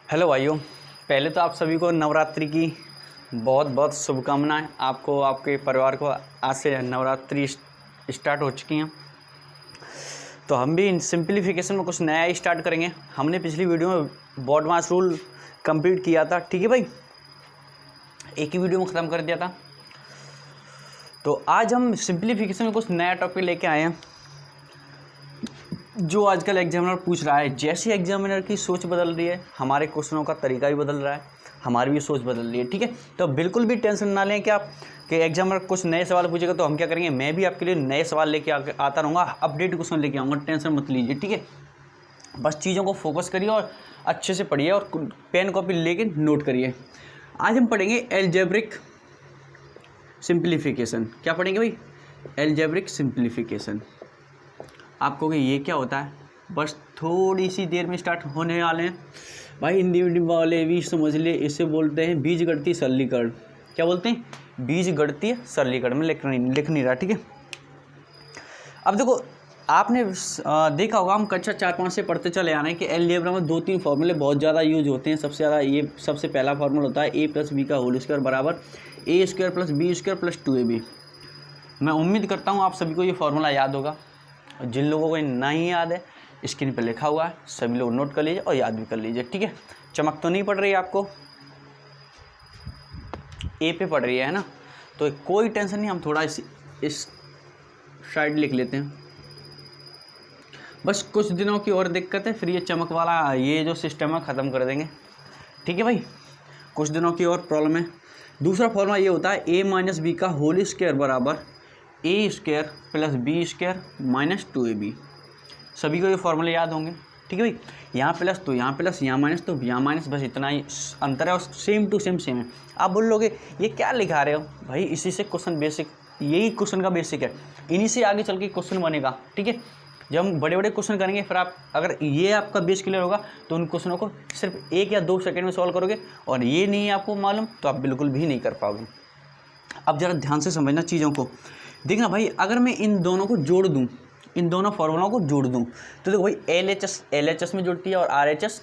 Hello भाइयों, पहले तो आप सभी को नवरात्रि की बहुत बहुत शुभकामनाएं। आपको, आपके परिवार को आज से नवरात्रि स्टार्ट हो चुकी हैं। तो हम भी इन सिंप्लीफिकेशन में कुछ नया ही स्टार्ट करेंगे। हमने पिछली वीडियो में बॉड मास रूल कंप्लीट किया था, ठीक है भाई, एक ही वीडियो में ख़त्म कर दिया था। तो आज हम सिंप्लीफिकेशन में कुछ नया टॉपिक लेके आए हैं जो आजकल एग्जामिनर पूछ रहा है। जैसे एग्जामिनर की सोच बदल रही है, हमारे क्वेश्चनों का तरीका भी बदल रहा है, हमारी भी सोच बदल रही है, ठीक है। तो बिल्कुल भी टेंशन ना लें कि आप कि एग्जामिनर कुछ नए सवाल पूछेगा तो हम क्या करेंगे। मैं भी आपके लिए नए सवाल लेके आता रहूँगा, अपडेट क्वेश्चन लेके आऊँगा, टेंशन मत लीजिए, ठीक है। बस चीज़ों को फोकस करिए और अच्छे से पढ़िए और पेन कॉपी लेके नोट करिए। आज हम पढ़ेंगे एल्जेब्रिक सिंप्लीफिकेशन। क्या पढ़ेंगे भाई? Algebraic simplification. आपको कि ये क्या होता है, बस थोड़ी सी देर में स्टार्ट होने वाले हैं भाई। हिंदी मीडियम वाले भी समझ ले, इसे बोलते हैं बीजगणितीय सरलीकरण। क्या बोलते हैं? बीजगणितीय सरलीकरण। में लिख नहीं रहा, ठीक है। अब देखो, आपने देखा होगा, हम कक्षा 4-5 से पढ़ते चले आ रहे हैं कि अलजेब्रा में 2-3 फॉर्मूले बहुत ज़्यादा यूज होते हैं। सबसे ज़्यादा ये सबसे पहला फार्मूला होता है a+b का होल स्क्वायर बराबर a² + b² + 2ab। मैं उम्मीद करता हूँ आप सभी को ये फार्मूला याद होगा। जिन लोगों को नहीं याद है, स्क्रीन पर लिखा हुआ है, सभी लोग नोट कर लीजिए और याद भी कर लीजिए, ठीक है। चमक तो नहीं पड़ रही है आपको? ए पे पड़ रही है ना, तो कोई टेंशन नहीं। हम थोड़ा इस साइड लिख लेते हैं। बस कुछ दिनों की और दिक्कत है, फिर ये चमक वाला ये जो सिस्टम है ख़त्म कर देंगे, ठीक है भाई। कुछ दिनों की और प्रॉब्लम है। दूसरा फॉर्मूला ये होता है a - b का होल स्क्वायर बराबर a² + b² - 2ab। सभी को ये फॉर्मूले याद होंगे, ठीक है भाई। यहाँ प्लस तो यहाँ प्लस, यहाँ माइनस तो यहाँ माइनस, बस इतना ही अंतर है और सेम टू सेम है। आप बोल लोगे ये क्या लिखा रहे हो भाई? इसी से क्वेश्चन बेसिक, यही क्वेश्चन का बेसिक है, इन्हीं से आगे चल के क्वेश्चन बनेगा, ठीक है। जब हम बड़े बड़े क्वेश्चन करेंगे, फिर आप अगर ये आपका बेस क्लियर होगा तो उन क्वेश्चनों को सिर्फ 1 या 2 सेकंड में सॉल्व करोगे, और ये नहीं है आपको मालूम तो आप बिल्कुल भी नहीं कर पाओगे। अब ज़रा ध्यान से समझना चीज़ों को। देखना भाई, अगर मैं इन दोनों को जोड़ दूँ, इन दोनों फार्मूलों को जोड़ दूँ, तो देखो भाई, LHS में जुड़ती है और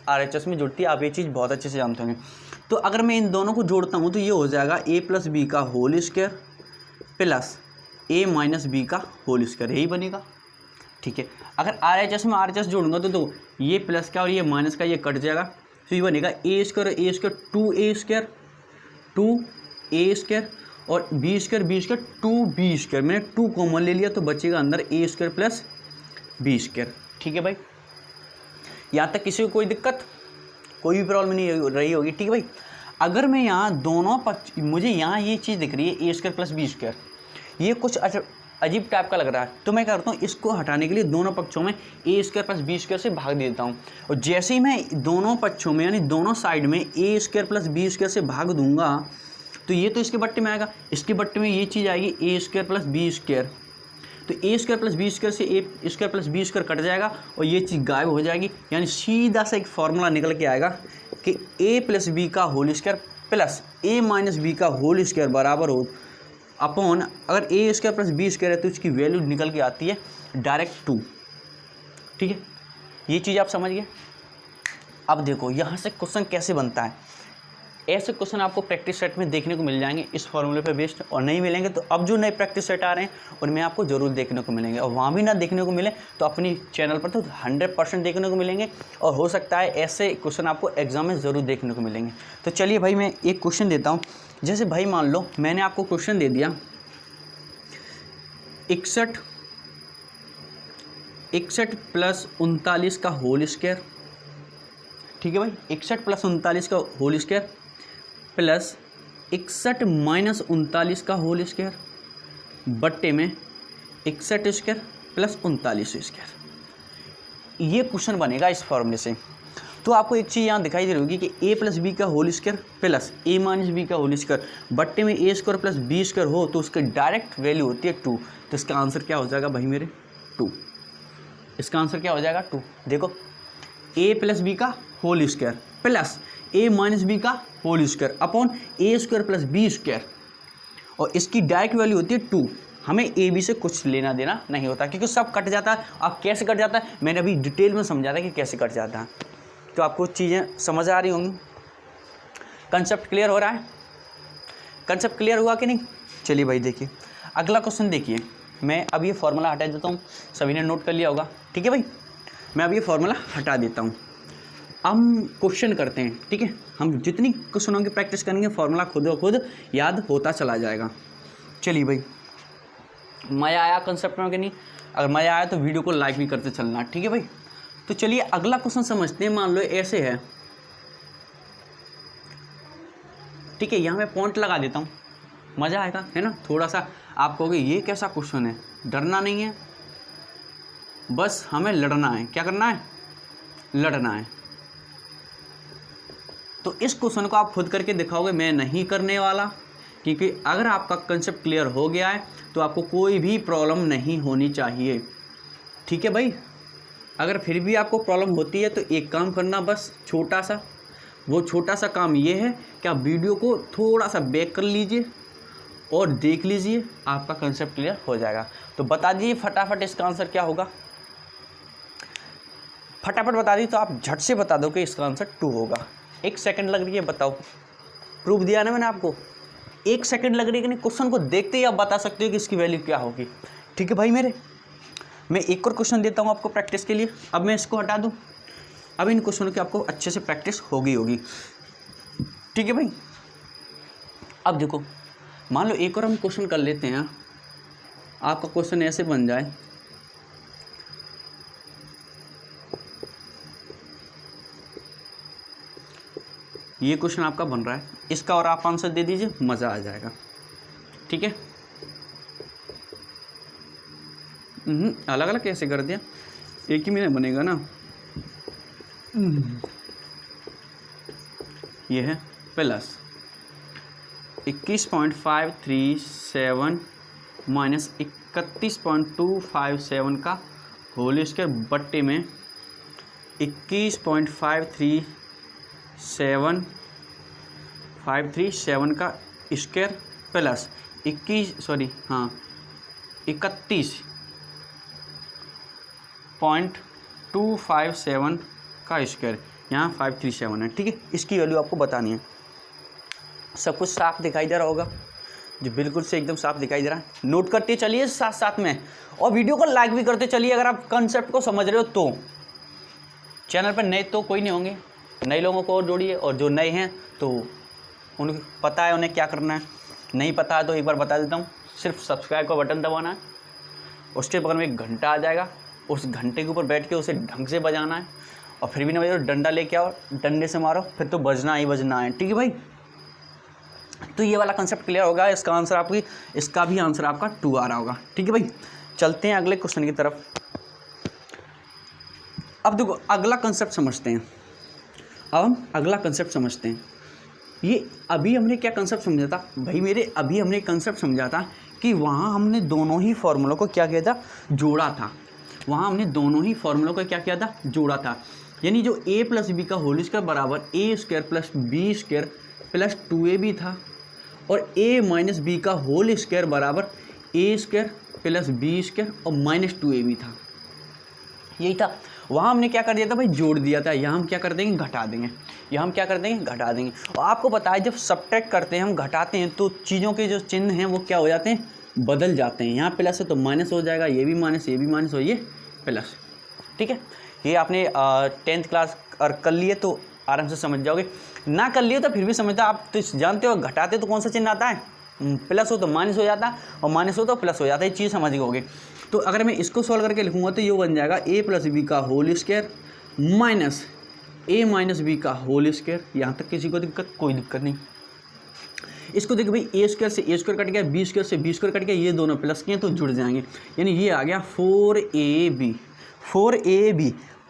RHS में जुड़ती है। आप ये चीज़ बहुत अच्छे से जानते होंगे। तो अगर मैं इन दोनों को जोड़ता हूँ तो ये हो जाएगा a + b का whole square plus a - b का होल स्क्वायर, यही बनेगा, ठीक है। अगर RHS में RHS जोड़ूंगा तो देखो, ये प्लस का और ये माइनस का ये कट जाएगा, तो ये बनेगा a² 2a² और b² 2b²। मैंने 2 कॉमन ले लिया तो बचेगा अंदर a² + b², ठीक है भाई। यहाँ तक किसी को कोई दिक्कत, कोई भी प्रॉब्लम नहीं रही होगी, ठीक है भाई। अगर मैं यहाँ दोनों पक्ष, मुझे यहाँ ये चीज़ दिख रही है a² + b², ये कुछ अजीब टाइप का लग रहा है, तो मैं करता हूँ इसको हटाने के लिए दोनों पक्षों में a² + b² से भाग देता हूँ। और जैसे ही मैं दोनों पक्षों में यानी दोनों साइड में a² + b² से भाग दूंगा तो ये तो इसके बट्टे में आएगा, इसके बट्टे में ये चीज़ आएगी a² + b²। तो a² + b² से a² + b² कट जाएगा और ये चीज़ गायब हो जाएगी। यानी सीधा सा एक फार्मूला निकल के आएगा कि a + b का whole square plus a - b का होल स्क्वायर बराबर हो अपॉन, अगर a² + b² है तो इसकी वैल्यू निकल के आती है डायरेक्ट 2, ठीक है। ये चीज़ आप समझ गए। अब देखो यहाँ से क्वेश्चन कैसे बनता है। ऐसे क्वेश्चन आपको प्रैक्टिस सेट में देखने को मिल जाएंगे इस फॉर्मूले पे बेस्ड, और नहीं मिलेंगे तो अब जो नए प्रैक्टिस सेट आ रहे हैं उनमें आपको ज़रूर देखने को मिलेंगे। और वहाँ भी ना देखने को मिले तो अपनी चैनल पर तो 100% देखने को मिलेंगे, और हो सकता है ऐसे क्वेश्चन आपको एग्जाम में ज़रूर देखने को मिलेंगे। तो चलिए भाई, मैं एक क्वेश्चन देता हूँ। जैसे भाई मान लो मैंने आपको क्वेश्चन दे दिया 61 + 39 का होल स्क्वायर, ठीक है भाई। 61 + 39 का होल स्क्वायर प्लस 61 - 39 का होल स्क्वायर बट्टे में 61² + 39²। ये क्वेश्चन बनेगा इस फॉर्मूले से। तो आपको एक चीज़ यहाँ दिखाई दे रही होगी कि a + b का whole square plus a - b का होल स्क्वायर बट्टे में a² + b² हो तो उसकी डायरेक्ट वैल्यू होती है 2। तो इसका आंसर क्या हो जाएगा भाई मेरे? 2। इसका आंसर क्या हो जाएगा? 2। देखो, a + b का whole square plus a - b का whole square upon a² + b², और इसकी डायरेक्ट वैल्यू होती है 2। हमें ए बी से कुछ लेना देना नहीं होता, क्योंकि सब कट जाता है। अब कैसे कट जाता है मैंने अभी डिटेल में समझा था कि कैसे कट जाता है। तो आपको चीज़ें समझ आ रही होंगी। कंसेप्ट क्लियर हो रहा है? कंसेप्ट क्लियर हुआ कि नहीं? चलिए भाई देखिए अगला क्वेश्चन देखिए। मैं अब ये फार्मूला हटा देता हूँ, सभी ने नोट कर लिया होगा, ठीक है भाई। मैं अब ये फार्मूला हटा देता हूँ, हम क्वेश्चन करते हैं, ठीक है। हम जितनी क्वेश्चनों की प्रैक्टिस करेंगे फार्मूला खुद ब खुद याद होता चला जाएगा। चलिए भाई, मज़ा आया कंसेप्ट में कि नहीं? अगर मज़ा आया तो वीडियो को लाइक भी करते चलना, ठीक है भाई। तो चलिए अगला क्वेश्चन समझते हैं। मान लो ऐसे है, ठीक है, यहाँ मैं पॉइंट लगा देता हूँ, मज़ा आएगा, है ना। थोड़ा सा आप कहोगे ये कैसा क्वेश्चन है, डरना नहीं है, बस हमें लड़ना है। क्या करना है? लड़ना है। तो इस क्वेश्चन को आप खुद करके दिखाओगे, मैं नहीं करने वाला, क्योंकि अगर आपका कंसेप्ट क्लियर हो गया है तो आपको कोई भी प्रॉब्लम नहीं होनी चाहिए, ठीक है भाई। अगर फिर भी आपको प्रॉब्लम होती है तो एक काम करना, बस छोटा सा, वो छोटा सा काम ये है कि आप वीडियो को थोड़ा सा बैक कर लीजिए और देख लीजिए, आपका कंसेप्ट क्लियर हो जाएगा। तो बता दीजिए फटाफट इसका आंसर क्या होगा, फटाफट बता दी तो आप झट से बता दो कि इसका आंसर 2 होगा। 1 सेकंड लग रही है, बताओ। प्रूफ दिया ना मैंने आपको, 1 सेकंड लग रही है कि नहीं? क्वेश्चन को देखते ही आप बता सकते हो कि इसकी वैल्यू क्या होगी, ठीक है भाई मेरे। मैं एक और क्वेश्चन देता हूँ आपको प्रैक्टिस के लिए। अब मैं इसको हटा दूँ, अब इन क्वेश्चनों की आपको अच्छे से प्रैक्टिस होगी, ठीक है भाई। अब देखो, मान लो एक और हम क्वेश्चन कर लेते हैं। आपका क्वेश्चन ऐसे बन जाए, ये क्वेश्चन आपका बन रहा है, इसका और आप आंसर दे दीजिए, मज़ा आ जाएगा, ठीक है। अलग अलग कैसे कर दिया, एक ही में बनेगा ना। ये है प्लस 21.537 माइनस 31.257 का होल स्क्वायर बट्टे में 21.537 का स्क्वायर प्लस 31.257 का स्क्वायर, यहाँ 537 है, ठीक है। इसकी वैल्यू आपको बतानी है। सब कुछ साफ दिखाई दे रहा होगा, जो बिल्कुल से एकदम साफ दिखाई दे रहा है। नोट करते चलिए साथ साथ में, और वीडियो को लाइक भी करते चलिए अगर आप कंसेप्ट को समझ रहे हो तो। चैनल पर नए तो कोई नहीं होंगे, नए लोगों को और जोड़िए, और जो नए हैं तो उनको पता है उन्हें क्या करना है, नहीं पता है तो एक बार बता देता हूँ, सिर्फ सब्सक्राइब का बटन दबाना है, उसके बगल में एक घंटा आ जाएगा, उस घंटे के ऊपर बैठ के उसे ढंग से बजाना है, और फिर भी ना बजाओ डंडा लेके आओ, डंडे से मारो, फिर तो बजना ही बजना है, ठीक है भाई। तो ये वाला कंसेप्ट क्लियर होगा। इसका आंसर आपकी, इसका भी आंसर आपका 2 आ रहा होगा, ठीक है भाई। चलते हैं अगले क्वेश्चन की तरफ। अब देखो अगला कंसेप्ट समझते हैं, अब हम अगला कंसेप्ट समझते हैं। ये अभी हमने क्या कंसेप्ट समझा था भाई मेरे, अभी हमने कंसेप्ट समझा था कि वहाँ हमने दोनों ही फॉर्मूलों को क्या किया था, जोड़ा था। वहाँ हमने दोनों ही फॉर्मूलों को क्या किया था, जोड़ा था। यानी जो a प्लस बी का होल स्क्वायर बराबर a square plus b square plus 2ab था, और a माइनस बी का होल स्क्वायर बराबर a square plus b square और माइनस 2ab था, यही था। वहाँ हमने क्या कर दिया था भाई, जोड़ दिया था। यहाँ हम क्या कर देंगे, घटा देंगे। यहाँ हम क्या कर देंगे, घटा देंगे। और आपको पता है जब सब्ट्रैक्ट करते हैं, हम घटाते हैं, तो चीज़ों के जो चिन्ह हैं वो क्या हो जाते हैं, बदल जाते हैं। यहाँ प्लस है तो माइनस हो जाएगा, ये भी माइनस, ये भी माइनस और ये प्लस, ठीक है। ये आपने 10th क्लास और कर लिए तो आराम से समझ जाओगे, ना कर लिए तो फिर भी समझता। आप तो जानते हो घटाते तो कौन सा चिन्ह आता है, प्लस हो तो माइनस हो जाता है, और माइनस हो तो प्लस हो जाता है। ये चीज़ समझ गए। तो अगर मैं इसको सॉल्व करके लिखूँगा तो ये बन जाएगा a प्लस बी का whole square minus a minus b का होल स्क्वायर। यहाँ तक किसी को दिक्कत, कोई दिक्कत नहीं। इसको देखो भाई, a स्क्वायर से a स्क्वायर कट गया, b स्क्वायर से b स्क्वायर कट गया, ये दोनों प्लस किए तो जुड़ जाएंगे, यानी ये आ गया 4ab।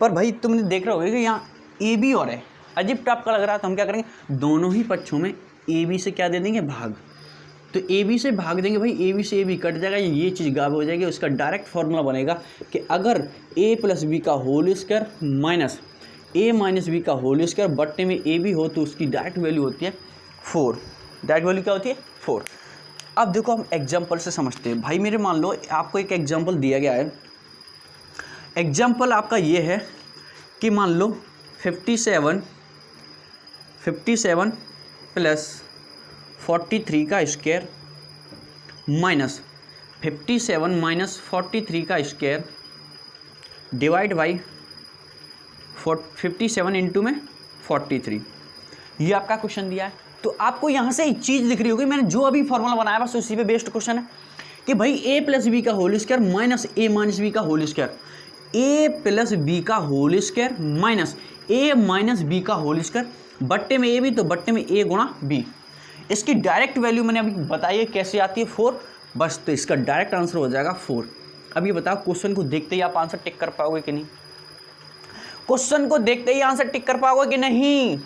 पर भाई तुमने देख रहे होगे कि यहाँ ए बी और है, अजीब टाइप का लग रहा है। तो हम क्या करेंगे, दोनों ही पक्षों में ए बी से क्या दे देंगे, भाग। तो ए बी से भाग देंगे भाई, ए बी से ए बी कट जाएगा, ये चीज़ गायब हो जाएगी। उसका डायरेक्ट फार्मूला बनेगा कि अगर a प्लस बी का whole square minus a minus b का होल स्क्वायर बट्टे में ए बी हो तो उसकी डायरेक्ट वैल्यू होती है 4। डायरेक्ट वैल्यू क्या होती है, 4। अब देखो हम एग्जाम्पल से समझते हैं भाई मेरे। मान लो आपको एक एग्जाम्पल दिया गया है। एग्जाम्पल आपका ये है कि मान लो 57 प्लस 43 का स्क्वायर माइनस 57 माइनस 43 का स्क्वायर डिवाइड बाई 57 इंटू में 43। ये आपका क्वेश्चन दिया है। तो आपको यहाँ से एक चीज़ दिख रही होगी, मैंने जो अभी फॉर्मूला बनाया बस उसी पे बेस्ड क्वेश्चन है कि भाई ए प्लस बी का होल स्क्वायर माइनस ए माइनस बी का होल स्क्वायर, ए प्लस बी का होल स्क्वायर माइनस ए माइनस बी का होल स्क्वायर, बट्टे में ए भी तो बट्टे में ए गुणा बी। इसकी डायरेक्ट वैल्यू मैंने अभी बताई है कैसे आती है 4, बस तो इसका डायरेक्ट आंसर हो जाएगा 4। अब ये बताओ क्वेश्चन को देखते ही आप आंसर टिक कर पाओगे कि नहीं? क्वेश्चन को देखते ही आंसर टिक कर पाओगे कि नहीं?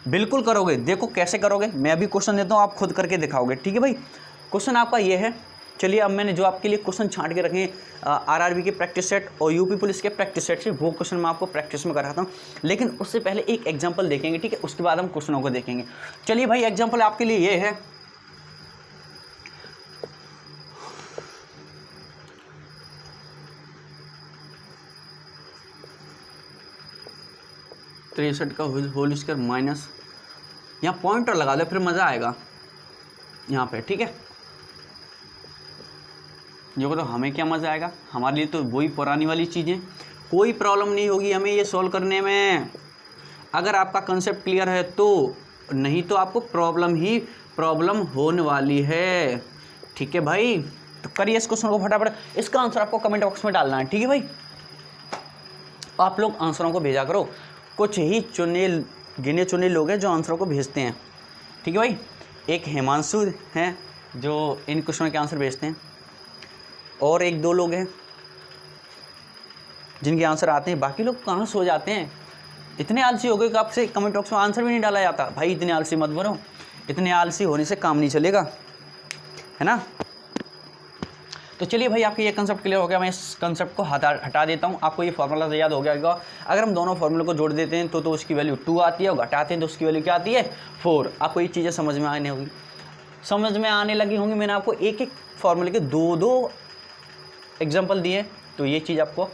बिल्कुल करोगे। देखो कैसे करोगे, मैं अभी क्वेश्चन देता हूँ, आप खुद करके दिखाओगे, ठीक है भाई। क्वेश्चन आपका ये है। चलिए अब मैंने जो आपके लिए क्वेश्चन छांट के रखे आरआरबी के प्रैक्टिस सेट और यूपी पुलिस के प्रैक्टिस सेट से, वो क्वेश्चन मैं आपको प्रैक्टिस में कराता हूँ। लेकिन उससे पहले एक एग्जांपल देखेंगे, ठीक है, उसके बाद हम क्वेश्चनों को देखेंगे। चलिए भाई एग्जांपल आपके लिए ये है, तिरसठ का होल स्क्वायर माइनस, यहाँ पॉइंटर लगा दो फिर मज़ा आएगा यहाँ पे, ठीक है। जो तो हमें क्या मज़ा आएगा, हमारे लिए तो वही पुरानी वाली चीज़ें, कोई प्रॉब्लम नहीं होगी हमें ये सॉल्व करने में, अगर आपका कंसेप्ट क्लियर है तो, नहीं तो आपको प्रॉब्लम होने वाली है, ठीक है भाई। तो करिए इस क्वेश्चन को फटाफट, इसका आंसर आपको कमेंट बॉक्स में डालना है, ठीक है भाई। आप लोग आंसरों को भेजा करो, कुछ ही गिने चुने लोग हैं जो आंसरों को भेजते हैं, ठीक है भाई। एक हिमांशु हैं जो इन क्वेश्चनों के आंसर भेजते हैं, और एक दो लोग हैं जिनके आंसर आते हैं, बाकी लोग कहाँ सो जाते हैं। इतने आलसी हो गए कि आपसे कमेंट बॉक्स में आंसर भी नहीं डाला जाता। भाई इतने आलसी मत बनो, इतने आलसी होने से काम नहीं चलेगा, है ना। तो चलिए भाई आपके ये कंसेप्ट क्लियर हो गया, मैं इस कंसेप्ट को हटा देता हूँ। आपको ये फार्मूला तो याद हो गया होगा। अगर हम दोनों फार्मूले को जोड़ देते हैं तो उसकी वैल्यू 2 आती है, और घटाते हैं तो उसकी वैल्यू क्या आती है 4। आपको ये चीज़ें समझ में आने लगी होंगी। मैंने आपको एक एक फार्मूले के 2 एग्जाम्पल दिए, तो ये चीज़ आपको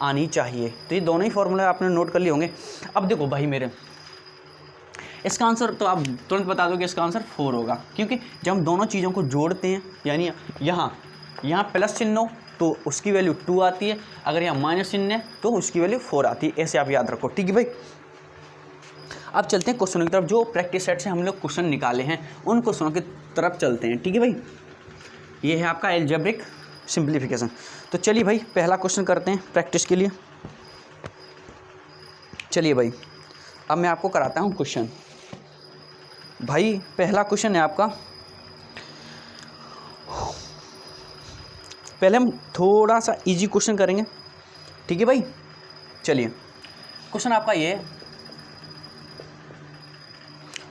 आनी चाहिए। तो ये दोनों ही फार्मूले आपने नोट कर लिए होंगे। अब देखो भाई मेरे, इसका आंसर तो आप तुरंत बता दो कि इसका आंसर 4 होगा, क्योंकि जब हम दोनों चीज़ों को जोड़ते हैं, यानी यहाँ प्लस चिन्ह हो तो उसकी वैल्यू 2 आती है, अगर यहाँ माइनस चिन्ह है तो उसकी वैल्यू 4 आती है। ऐसे आप याद रखो, ठीक है भाई। अब चलते हैं क्वेश्चनों की तरफ। जो प्रैक्टिस सेट से हम लोग क्वेश्चन निकाले हैं उन क्वेश्चनों की तरफ चलते हैं, ठीक है भाई। ये है आपका एल्जेब्रिक सिंप्लीफिकेशन। तो चलिए भाई पहला क्वेश्चन करते हैं प्रैक्टिस के लिए। चलिए भाई अब मैं आपको कराता हूँ क्वेश्चन। भाई पहला क्वेश्चन है आपका, पहले हम थोड़ा सा इजी क्वेश्चन करेंगे, ठीक है भाई। चलिए क्वेश्चन आपका ये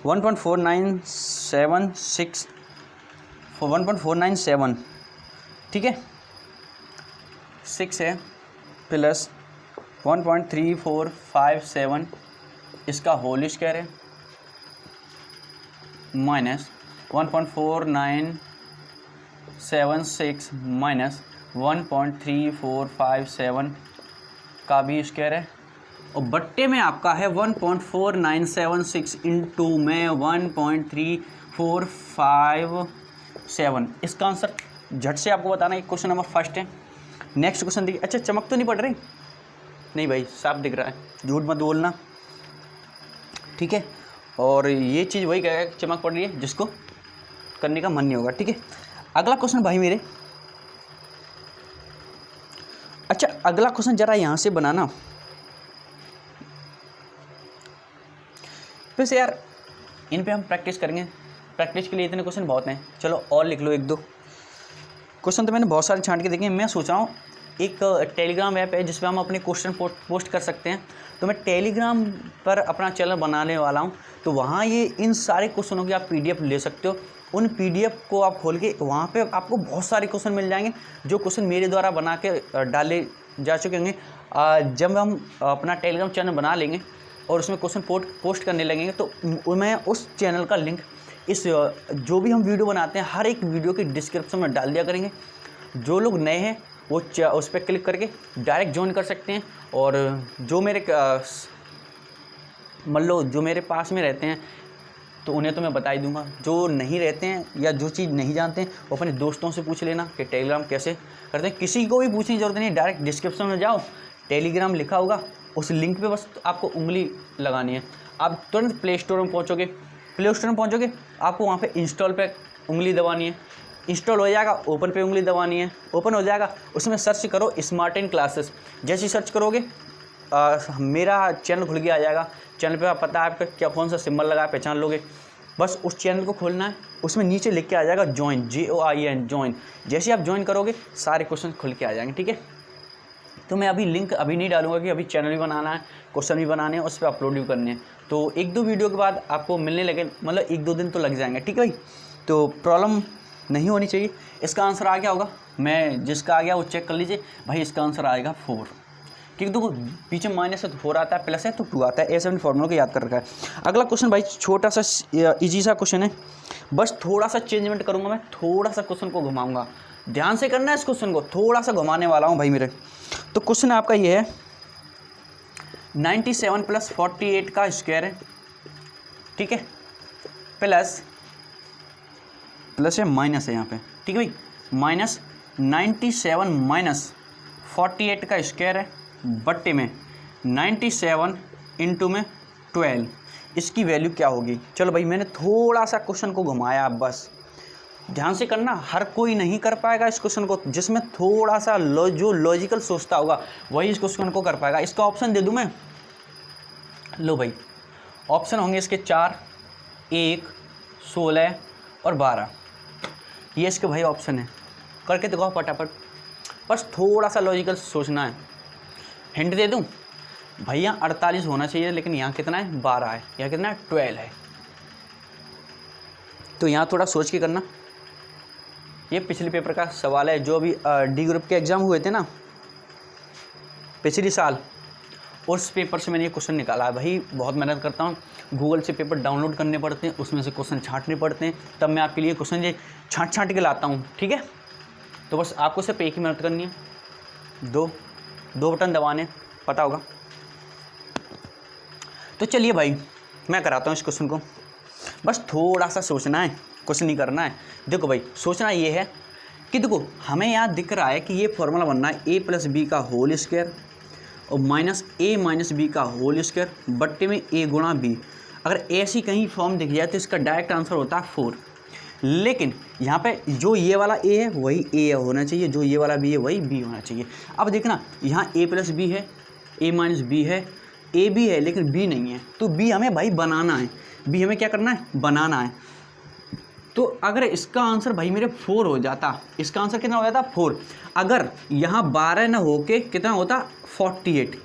1.4977, ठीक है, 6 है प्लस 1.3457 इसका होल स्क्वायर है माइनस 1.4976 माइनस 1.3457 का भी स्क्वायर है, और बट्टे में आपका है 1.4976 इंटू में 1.3457। इसका आंसर झट से आपको बताना है। क्वेश्चन नंबर फर्स्ट है। नेक्स्ट क्वेश्चन देखिए। अच्छा चमक तो नहीं पड़ रही? नहीं भाई साफ दिख रहा है, झूठ मत बोलना, ठीक है। और ये चीज़ वही कहेगा कि चमक पड़ रही है जिसको करने का मन नहीं होगा, ठीक है। अगला क्वेश्चन भाई मेरे, अच्छा अगला क्वेश्चन जरा यहाँ से बनाना फिर से यार, इन पे हम प्रैक्टिस करेंगे। प्रैक्टिस के लिए इतने क्वेश्चन बहुत हैं, चलो और लिख लो 1-2 क्वेश्चन। तो मैंने बहुत सारे छांट के देखे। मैं सोच रहा हूँ एक टेलीग्राम ऐप है जिस पे हम अपने क्वेश्चन पोस्ट कर सकते हैं, तो मैं टेलीग्राम पर अपना चैनल बनाने वाला हूँ। तो वहाँ ये इन सारे क्वेश्चनों की आप PDF ले सकते हो। उन PDF को आप खोल के वहाँ पे आपको बहुत सारे क्वेश्चन मिल जाएंगे जो क्वेश्चन मेरे द्वारा बना के डाले जा चुके होंगे। जब हम अपना टेलीग्राम चैनल बना लेंगे और उसमें क्वेश्चन पोस्ट करने लगेंगे तो मैं उस चैनल का लिंक इस जो भी हम वीडियो बनाते हैं हर एक वीडियो के डिस्क्रिप्शन में डाल दिया करेंगे। जो लोग नए हैं वो उस पर क्लिक करके डायरेक्ट ज्वाइन कर सकते हैं, और जो मेरे मान लो जो मेरे पास में रहते हैं तो उन्हें तो मैं बता ही दूंगा, जो नहीं रहते हैं या जो चीज़ नहीं जानते हैं वो अपने दोस्तों से पूछ लेना कि टेलीग्राम कैसे करते हैं। किसी को भी पूछने की जरूरत नहीं, डायरेक्ट डिस्क्रिप्शन में जाओ, टेलीग्राम लिखा होगा, उस लिंक पे बस आपको उंगली लगानी है। आप तुरंत प्ले स्टोर में पहुँचोगे, प्ले स्टोर में पहुँचोगे आपको वहाँ पे इंस्टॉल पे उंगली दबानी है, इंस्टॉल हो जाएगा, ओपन पे उंगली दबानी है, ओपन हो जाएगा, उसमें सर्च करो स्मार्ट इन क्लासेस। जैसे ही सर्च करोगे मेरा चैनल खुल के आ जाएगा। चैनल पे पता है आपका क्या कौन सा सिंबल लगा है, पहचान लोगे। बस उस चैनल को खोलना है, उसमें नीचे लिख के आ जाएगा ज्वाइन, JOIN ज्वाइन। जैसे आप ज्वाइन करोगे सारे क्वेश्चन खुल के आ जाएंगे, ठीक है। तो मैं अभी लिंक अभी नहीं डालूंगा कि अभी चैनल भी बनाना है, क्वेश्चन भी बनाने हैं, उस पर अपलोड भी करने हैं। तो 1-2 वीडियो के बाद आपको मिलने लगे, मतलब 1-2 दिन तो लग जाएंगे, ठीक है भाई। तो प्रॉब्लम नहीं होनी चाहिए। इसका आंसर आ गया होगा, मैं जिसका आ गया वो चेक कर लीजिए भाई। इसका आंसर आएगा 4, क्योंकि देखो पीछे माइनस है तो 4 आता है, प्लस है तो 2 आता है। ऐसे अपने फॉर्मूला को याद कर रखा है। अगला क्वेश्चन भाई छोटा सा इजी सा क्वेश्चन है, बस थोड़ा सा चेंजमेंट करूँगा मैं, थोड़ा सा क्वेश्चन को घुमाऊँगा, ध्यान से करना है इस क्वेश्चन को, थोड़ा सा घुमाने वाला हूँ भाई मेरे। तो क्वेश्चन आपका ये है 97 + 48 का स्क्वायर है, ठीक है, प्लस है माइनस है यहाँ पे, ठीक है भाई, माइनस 97 - 48 का स्क्वायर है बट्टे में 97 इंटू में 12, इसकी वैल्यू क्या होगी। चलो भाई मैंने थोड़ा सा क्वेश्चन को घुमाया, बस ध्यान से करना, हर कोई नहीं कर पाएगा इस क्वेश्चन को, जिसमें थोड़ा सा जो लॉजिकल सोचता होगा वही इस क्वेश्चन को कर पाएगा। इसका ऑप्शन दे दूं मैं, लो भाई ऑप्शन होंगे इसके 4, 1, 16 और 12, ये इसके भाई ऑप्शन है। करके दिखाओ फटाफट, बस थोड़ा सा लॉजिकल सोचना है। हिंट दे दूं भैया 48 होना चाहिए, लेकिन यहाँ कितना है 12 है, यहाँ कितना है 12 है, तो यहाँ थोड़ा सोच के करना। ये पिछले पेपर का सवाल है, जो अभी डी ग्रुप के एग्ज़ाम हुए थे ना पिछले साल, उस पेपर से मैंने ये क्वेश्चन निकाला है भाई। बहुत मेहनत करता हूँ, गूगल से पेपर डाउनलोड करने पड़ते हैं, उसमें से क्वेश्चन छांटने पड़ते हैं, तब मैं आपके लिए क्वेश्चन ये छांट के लाता हूँ, ठीक है। तो बस आपको सिर्फ एक ही मेहनत करनी है, दो बटन दबाने, पता होगा। तो चलिए भाई मैं कराता हूँ इस क्वेश्चन को, बस थोड़ा सा सोचना है, कुछ नहीं करना है। देखो भाई सोचना ये है कि देखो हमें यहाँ दिख रहा है कि ये फॉर्मूला बनना है a + b का होल स्क्वायर और -a - b का होल स्क्वायर बट्टे में a × b। अगर ऐसी कहीं फॉर्म दिख जाए तो इसका डायरेक्ट आंसर होता है 4। लेकिन यहाँ पे जो ये वाला a है वही a होना चाहिए, जो ये वाला b है वही b होना चाहिए। अब देखना यहाँ a + b है, a - b है, a भी है लेकिन b नहीं है, तो b हमें भाई बनाना है, b हमें क्या करना है बनाना है। तो अगर इसका आंसर भाई मेरे 4 हो जाता, इसका आंसर कितना हो जाता 4। अगर यहाँ 12 ना होके कितना होता 48,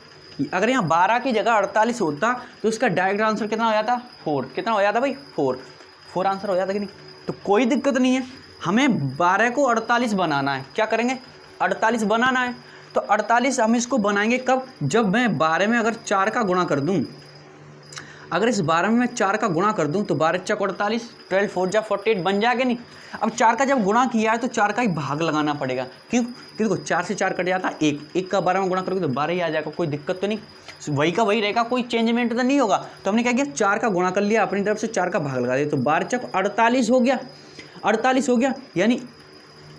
अगर यहाँ 12 की जगह 48 होता तो इसका डायरेक्ट आंसर कितना हो जाता 4। कितना हो जाता भाई 4 आंसर हो जाता कि नहीं। तो कोई दिक्कत नहीं है, हमें 12 को 48 बनाना है। क्या करेंगे 48 बनाना है, तो 48 हम इसको बनाएंगे कब, जब मैं 12 में अगर 4 का गुणा कर दूँ, अगर इस 12 में मैं 4 का गुणा कर दूं तो 12 × 48, 12 × 4 = 48 बन जाएगा नहीं। अब 4 का जब गुणा किया है तो 4 का ही भाग लगाना पड़ेगा, क्यों, क्योंकि देखो 4 से 4 कट जाता है 1 का 12 में गुणा करोगे तो 12 ही आ जाएगा, कोई दिक्कत तो नहीं, वही का वही रहेगा, कोई चेंजमेंट तो नहीं होगा। तो हमने क्या किया 4 का गुणा कर लिया, अपनी तरफ से 4 का भाग लगा दिया, तो 12 × 48 हो गया, 48 हो गया। यानी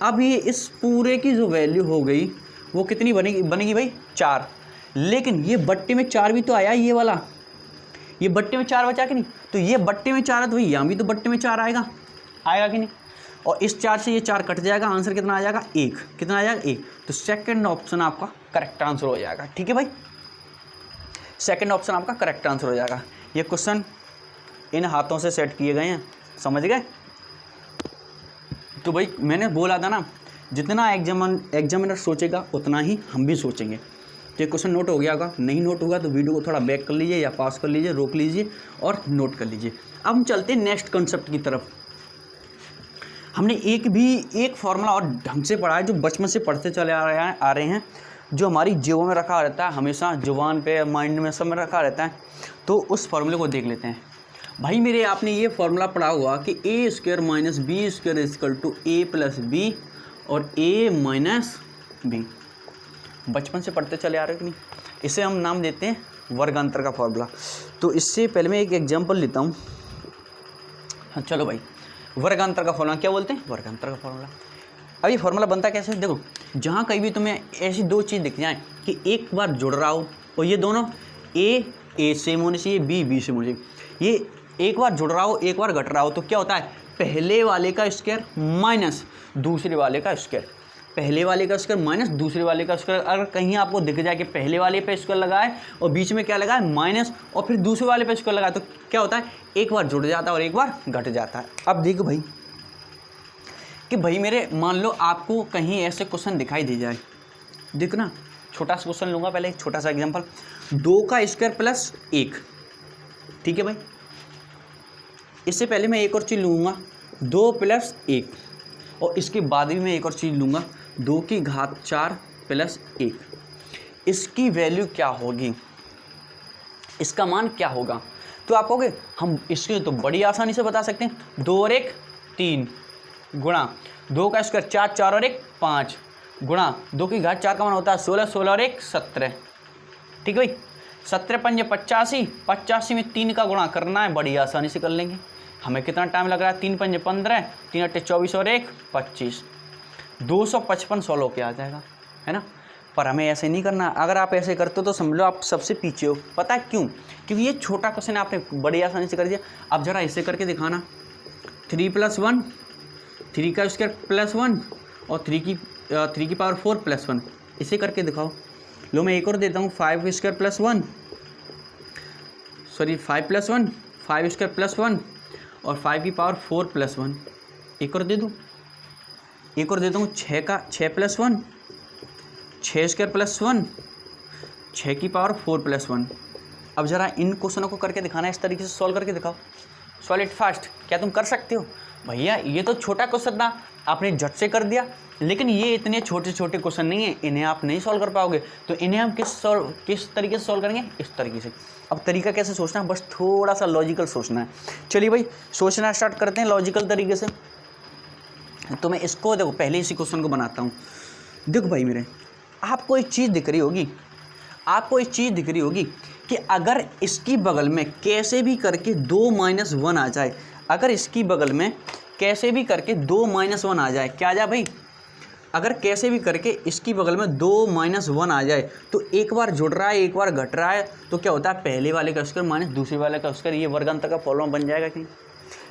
अब ये इस पूरे की जो वैल्यू हो गई वो कितनी बनेगी भाई 4। लेकिन ये बट्टे में 4 भी तो आया, ये वाला, ये बट्टे में 4 बचा कि नहीं, तो ये बट्टे में 4 है तो भाई यहाँ भी तो बट्टे में 4 आएगा कि नहीं। और इस 4 से ये 4 कट जाएगा, आंसर कितना आ जाएगा 1। कितना आ जाएगा 1। तो सेकंड ऑप्शन आपका करेक्ट आंसर हो जाएगा, ठीक है भाई, सेकंड ऑप्शन आपका करेक्ट आंसर हो जाएगा। ये क्वेश्चन इन हाथों से सेट किए गए हैं, समझ गए। तो भाई मैंने बोला था ना, जितना एग्जामिनर सोचेगा उतना ही हम भी सोचेंगे। तो ये क्वेश्चन नोट हो गया होगा, नहीं नोट होगा तो वीडियो को थोड़ा बैक कर लीजिए या पास कर लीजिए, रोक लीजिए और नोट कर लीजिए। अब हम चलते हैं नेक्स्ट कॉन्सेप्ट की तरफ। हमने एक फार्मूला और ढंग से पढ़ा है, जो बचपन से पढ़ते चले आ रहे हैं, जो हमारी जेबों में रखा रहता है, हमेशा जुबान पे माइंड में सब में रखा रहता है। तो उस फार्मूले को देख लेते हैं। भाई मेरे आपने ये फार्मूला पढ़ा हुआ कि a² - b² = a + b और a - b, बचपन से पढ़ते चले आ रहे हैं कि नहीं। इसे हम नाम देते हैं वर्गांतर का फॉर्मूला। तो इससे पहले मैं एक एग्जांपल लेता हूँ। हाँ चलो भाई, वर्गांतर का फॉर्मूला क्या बोलते हैं? वर्गांतर का फॉर्मूला। अब ये फॉर्मूला बनता कैसे? देखो, जहाँ कहीं भी तुम्हें ऐसी दो चीज़ दिख जाए कि एक बार जुड़ रहा हो और ये दोनों ए सेम होने चाहिए, बी सेम होने चाहिए, ये एक बार जुड़ रहा हो एक बार घट रहा हो, तो क्या होता है? पहले वाले का स्क्वायर माइनस दूसरे वाले का स्क्वायर, पहले वाले का स्क्वायर माइनस दूसरे वाले का स्क्वायर। अगर कहीं आपको दिख जाए कि पहले वाले पे स्क्वायर लगा है और बीच में क्या लगा है? माइनस, और फिर दूसरे वाले पे स्क्वायर लगा है, तो क्या होता है? एक बार जुड़ जाता है और एक बार घट जाता है। अब देखो भाई कि भाई मेरे मान लो आपको कहीं ऐसे क्वेश्चन दिखाई दे जाए, देखो ना, छोटा सा क्वेश्चन लूँगा पहले, एक छोटा सा एग्जांपल, 2 का स्क्वायर प्लस 1, ठीक है भाई। इससे पहले मैं एक और चीज़ लूँगा, 2 प्लस 1, और इसके बाद भी मैं एक और चीज़ लूँगा, 2 की घात 4 प्लस 1। इसकी वैल्यू क्या होगी? इसका मान क्या होगा? तो आप कहोगे हम इसकी तो बड़ी आसानी से बता सकते हैं, 2 और 1 3 गुणा 2 का स्क्वायर 4, 4 और 1 5 गुणा 2 की घात 4 का मान होता है 16, 16 और 1 17, ठीक है भाई। 17 पंजे 85, 85 में 3 का गुणा करना है, बड़ी आसानी से कर लेंगे। हमें कितना टाइम लग रहा है? 3 पंजे 15, 3 अट्ठे 24 और 1 25, 255 सॉल्व होके आ जाएगा, है ना। पर हमें ऐसे नहीं करना। अगर आप ऐसे करते हो तो समझ लो आप सबसे पीछे हो। पता है क्यों? क्योंकि ये छोटा क्वेश्चन आपने बड़ी आसानी से कर दिया। अब जरा ऐसे करके दिखाना, 3 + 1, 3 का स्क्वायर प्लस 1 और 3 की पावर 4 प्लस 1, इसे करके दिखाओ। लो मैं एक और देता हूँ, 5 square plus 1, sorry 5 + 1, 5 square plus 1 और 5 की पावर 4 प्लस 1, एक और दे दूँ, एक और देता हूँ, 6 का 6 + 1, 6 स्क्वायर प्लस 1, 6 की पावर 4 प्लस 1। अब जरा इन क्वेश्चनों को करके दिखाना, इस तरीके से सॉल्व करके दिखाओ, सॉल्व इट फास्ट। क्या तुम कर सकते हो? भैया ये तो छोटा क्वेश्चन था, आपने झट से कर दिया, लेकिन ये इतने छोटे छोटे क्वेश्चन नहीं है, इन्हें आप नहीं सॉल्व कर पाओगे। तो इन्हें हम किस तरीके से सॉल्व करेंगे? इस तरीके से। अब तरीका कैसे सोचना है? बस थोड़ा सा लॉजिकल सोचना है। चलिए भाई सोचना स्टार्ट करते हैं लॉजिकल तरीके से। तो मैं इसको देखो, पहले इसी क्वेश्चन को बनाता हूँ। देखो भाई मेरे, आपको एक चीज़ दिख रही होगी, आपको एक चीज़ दिख रही होगी कि अगर इसकी बगल में कैसे भी करके 2 - 1 आ जाए, अगर इसकी बगल में कैसे भी करके 2 - 1 आ जाए, क्या आ जाए भाई? अगर कैसे भी करके इसकी बगल में 2 - 1 आ जाए, तो एक बार जुड़ रहा है एक बार घट रहा है, तो क्या होता है? पहले वाले का स्क्वायर माइनस दूसरे वाले का स्क्वायर, ये वर्गांतर का फॉर्मूला बन जाएगा कि नहीं?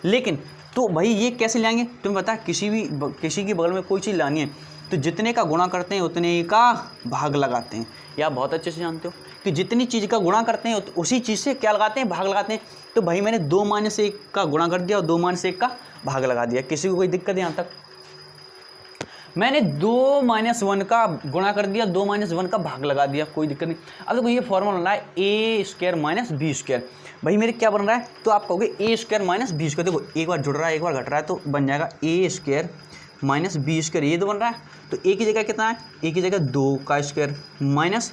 लेकिन तो भाई ये कैसे लाएंगे? तुम्हें पता है, किसी की बगल में कोई चीज़ लानी है तो जितने का गुणा करते हैं उतने का भाग लगाते हैं। या बहुत अच्छे से जानते हो कि जितनी चीज़ का गुणा करते हैं उसी चीज़ से क्या लगाते हैं? भाग लगाते हैं। तो भाई मैंने 2 - 1 का गुणा कर दिया और 2 - 1 का भाग लगा दिया। किसी को कोई दिक्कत है यहाँ तक? मैंने 2 - 1 का गुणा कर दिया, 2 - 1 का भाग लगा दिया, कोई दिक्कत नहीं। अब देखो ये फॉर्मूला बन रहा है a² - b²। भाई मेरे क्या बन रहा है? तो आप कहोगे a² - b²। देखो एक बार जुड़ रहा है एक बार घट रहा है, तो बन जाएगा a² - b²। ये तो बन रहा है। तो a की जगह कितना है? a की जगह 2 का स्क्वायर माइनस